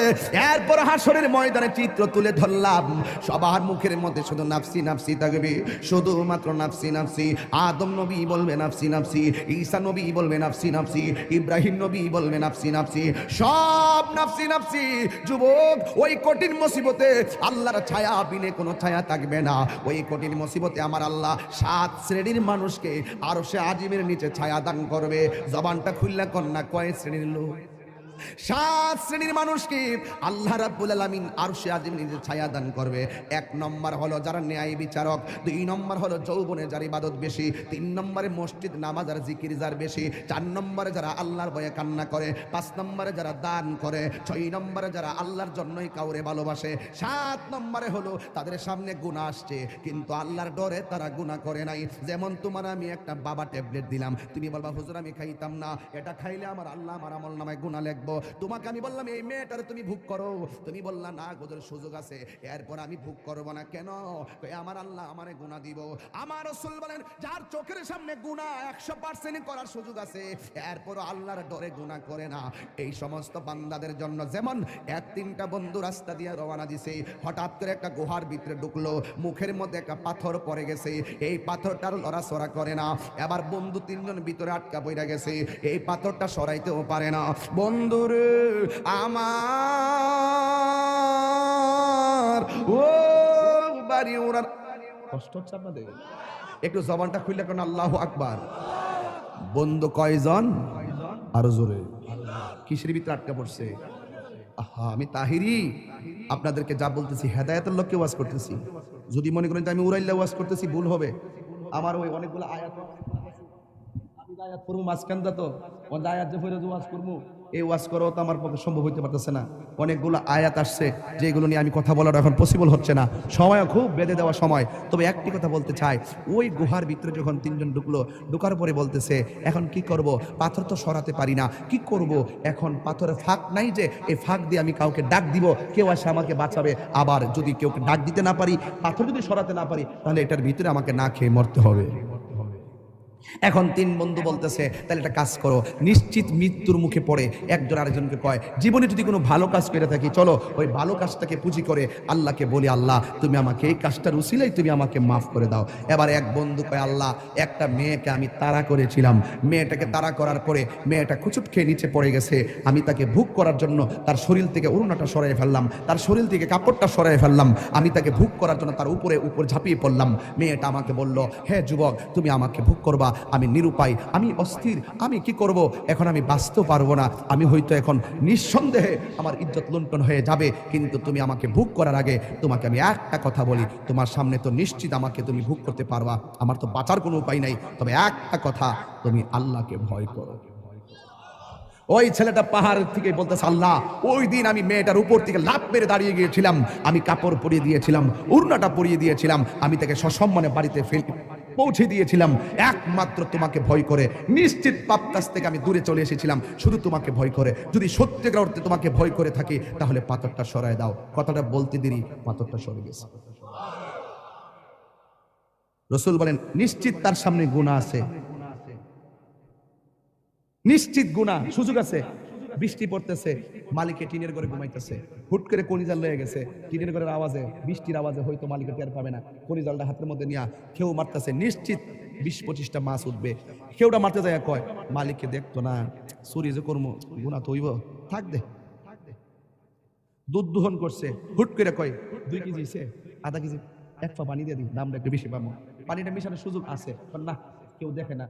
A: এরপর হাসরের ময়দানে চিত্র তুলে ধরলাম, সবার মুখের মধ্যে শুধু নাফসি নাফসি থাকবে, শুধুমাত্র নাফসি নাফসি। আদম নবী বলবে নাফসি নাফসি, ঈসা নবী বলবে নাফসি নাফসি, ইব্রাহিম নবী বলবে নাফসি নাফসি, সব নাফসি নাফসি। যুবক, ওই কঠিন মুসিবতে আল্লাহর ছায়া বিনে কোনো ছায়া থাকবে না। ওই কঠিন মুসিবতে আমার আল্লাহ 7 শ্রেণীর মানুষকে আরশে আজিমের নিচে ছায়া দান করবে। জবানটা খুললা কন্যা, কয় শ্রেণীর লোক? 7 শ্রেণীর মানুষকে আল্লাহ রাব্বুল আলামিন আরশে আজিমের নিচে ছায়া দান করবে। 1 নম্বর হলো যারা ন্যায় বিচারক, 2 নম্বর হলো যৌবনে যার ইবাদত বেশি, 3 নম্বরে মসজিদ নামাজ আর জিকির যার বেশি, 4 নম্বরে যারা আল্লাহর ভয়ে কান্না করে, 5 নম্বরে যারা দান করে, 6 নম্বরে যারা আল্লাহর জন্যই কাউরে ভালোবাসে, 7 নম্বরে হলো তাদের সামনে গুনাহ আসছে কিন্তু আল্লাহর ডরে তারা গুনাহ করে নাই। যেমন তোমার আমি একটা বাবা ট্যাবলেট দিলাম, তুমি বলবা হুজুর আমি খাইতাম না, এটা খাইলে আমার আল্লাহ আমার আমলনামায় গুনাহ লিখবে। তোমাকে আমি বললাম এই মেয়েটার তুমি ভোগ করো, তুমি বললা না হুজুর সুযোগ আছে, এরপর আমি ভোগ করব না। কেন? আমার আল্লাহ আমারে গুনাহ দিব। আমার রাসূল বলেন যার চোখের সামনে গুনাহ 100% করার সুযোগ আছে, এরপর আল্লাহর ডরে গুনাহ করে না, এই সমস্ত বান্দাদের জন্য যেমন 1-3টা বন্ধু রাস্তা দিয়ে রওনা দিছে, হঠাৎ করে একটা গুহার ভিতরে ঢুকলো, মুখের মধ্যে একটা পাথর পড়ে গেছে, এই পাথরটার লড়াচড়া করে না। এবার বন্ধু 3জন ভিতরে আটকা পড়ে গেছে, এই পাথরটা সরাইতেও পারে না। বন্ধুরে আমার ও বাড়ি ওনার কষ্ট হচ্ছে আপনাদের, একটু জবানটা খুললে কেন? আল্লাহু আকবার। বন্ধু কয়জন? আরো জোরে। কিসের ভিতরে আটকা পড়ছে? আহা, আমি তাহিরি আপনাদেরকে যা বলতেছি হেদায়েতের লক্ষ্যে ওয়াজ করতেছি। যদি মনে করেন যে আমি উড়াইল্লা ওয়াজ করতেছি, ভুল হবে। আমার ওই অনেকগুলো আয়াত, আমি আয়াত পড়বো মাঝখান তো আয়াত যে ফিরে ওয়াজ করবো, এই ওয়াজ করাও তো আমার পক্ষে সম্ভব হইতে পারতেছে না। অনেকগুলো আয়াত আসছে যেগুলো নিয়ে আমি কথা বলার এখন পসিবল হচ্ছে না, সময় খুব বেঁধে দেওয়া সময়। তবে একটি কথা বলতে চাই, ওই গুহার ভিতরে যখন 3জন ঢুকলো, ঢুকার পরে বলতেছে এখন কি করব? পাথর তো সরাতে পারি না, কি করব? এখন পাথরের ফাঁক নাই যে এই ফাঁক দিয়ে আমি কাউকে ডাক দিব, কেউ আসে আমাকে বাঁচাবে। আবার যদি কেউ ডাক দিতে না পারি, পাথর যদি সরাতে না পারি, তাহলে এটার ভিতরে আমাকে না খেয়ে মরতে হবে। এখন 3 বন্ধু বলতেছে তাহলে একটা কাজ করো, নিশ্চিত মৃত্যুর মুখে পড়ে একজন আরেকজনকে কয় জীবনে যদি কোনো ভালো কাজ করে থাকি, চলো ওই ভালো কাজটাকে পুঁজি করে আল্লাহকে বলি, আল্লাহ তুমি আমাকে এই কাজটার উসিলাই তুমি আমাকে মাফ করে দাও। এবার এক বন্ধু কয়, আল্লাহ একটা মেয়েকে আমি তাড়া করেছিলাম, মেয়েটাকে তাড়া করার পরে মেয়েটা খুচুট খেয়ে নিচে পড়ে গেছে, আমি তাকে ভোগ করার জন্য তার শরীর থেকে ওড়নাটা সরাই ফেললাম, তার শরীর থেকে কাপড়টা সরাই ফেললাম, আমি তাকে ভোগ করার জন্য তার উপর ঝাঁপিয়ে পড়লাম। মেয়েটা আমাকে বলল, হে যুবক তুমি আমাকে ভোগ করবা, আমি নিরুপায়, আমি অস্থির, আমি কি করব? এখন আমি বাঁচতে পারবো না, আমি হয়তো এখন নিঃসন্দেহে আমার ইজ্জত লুণ্ঠন হয়ে যাবে, কিন্তু তুমি আমাকে ভোগ করার আগে তোমাকে আমি একটা কথা বলি, তোমার সামনে তো নিশ্চিত আমাকে তুমি ভোগ করতে পারবা, আমার তো বাঁচার কোনো উপায় নাই, তবে একটা কথা, তুমি আল্লাহকে ভয় করো। ওই ছেলেটা পাহাড় থেকে বলতেছে, আল্লাহ ওই দিন আমি মেয়েটার উপর থেকে লাফ মেরে দাঁড়িয়ে গিয়েছিলাম, আমি কাপড় পরিয়ে দিয়েছিলাম, উড়নাটা পরিয়ে দিয়েছিলাম, আমি তাকে সসম্মানে বাড়িতে পৌঁছে দিয়েছিলাম, একমাত্র তোমাকে ভয় করে, নিশ্চিত পাপ কাজ থেকে আমি দূরে চলে এসেছিলাম শুধু তোমাকে ভয় করে। যদি সত্যিকার অর্থে তোমাকে ভয় করে থাকি তাহলে পাথরটা সরায় দাও। কথাটা বলতে দেরি পাথরটা সরে গেছে। রাসূল বলেন নিশ্চিত তার সামনে গুনাহ আছে, নিশ্চিত গুনাহ, সুযোগ আছে। বৃষ্টি পড়তেছে, মালিকে টিনের ঘরে ঘুমাইতেছে, হুট করে কলিজাল লয়ে গেছে, টিনের ঘরের আওয়াজে, বৃষ্টির আওয়াজে হয়তো মালিকে টের পাবে না, কলিজালটা হাতের মধ্যে নিয়ে কেউ মারতেছে, নিশ্চিত 20-25টা মাছ উঠবে। কেউটা মারতে যায় কয় মালিককে দেখতো না, চুরি যে কর্ম গুনাহ তো হইব, থাক দে। দুধ দোহন করছে, হুট করে কয় 2 কেজি হইছে, আধা কেজি, 1 পা পানি দিয়ে দিই, দামটা একটু বেশি পাবো, পানিটা মিশানোর সুযোগ আছে, না কেউ দেখে না।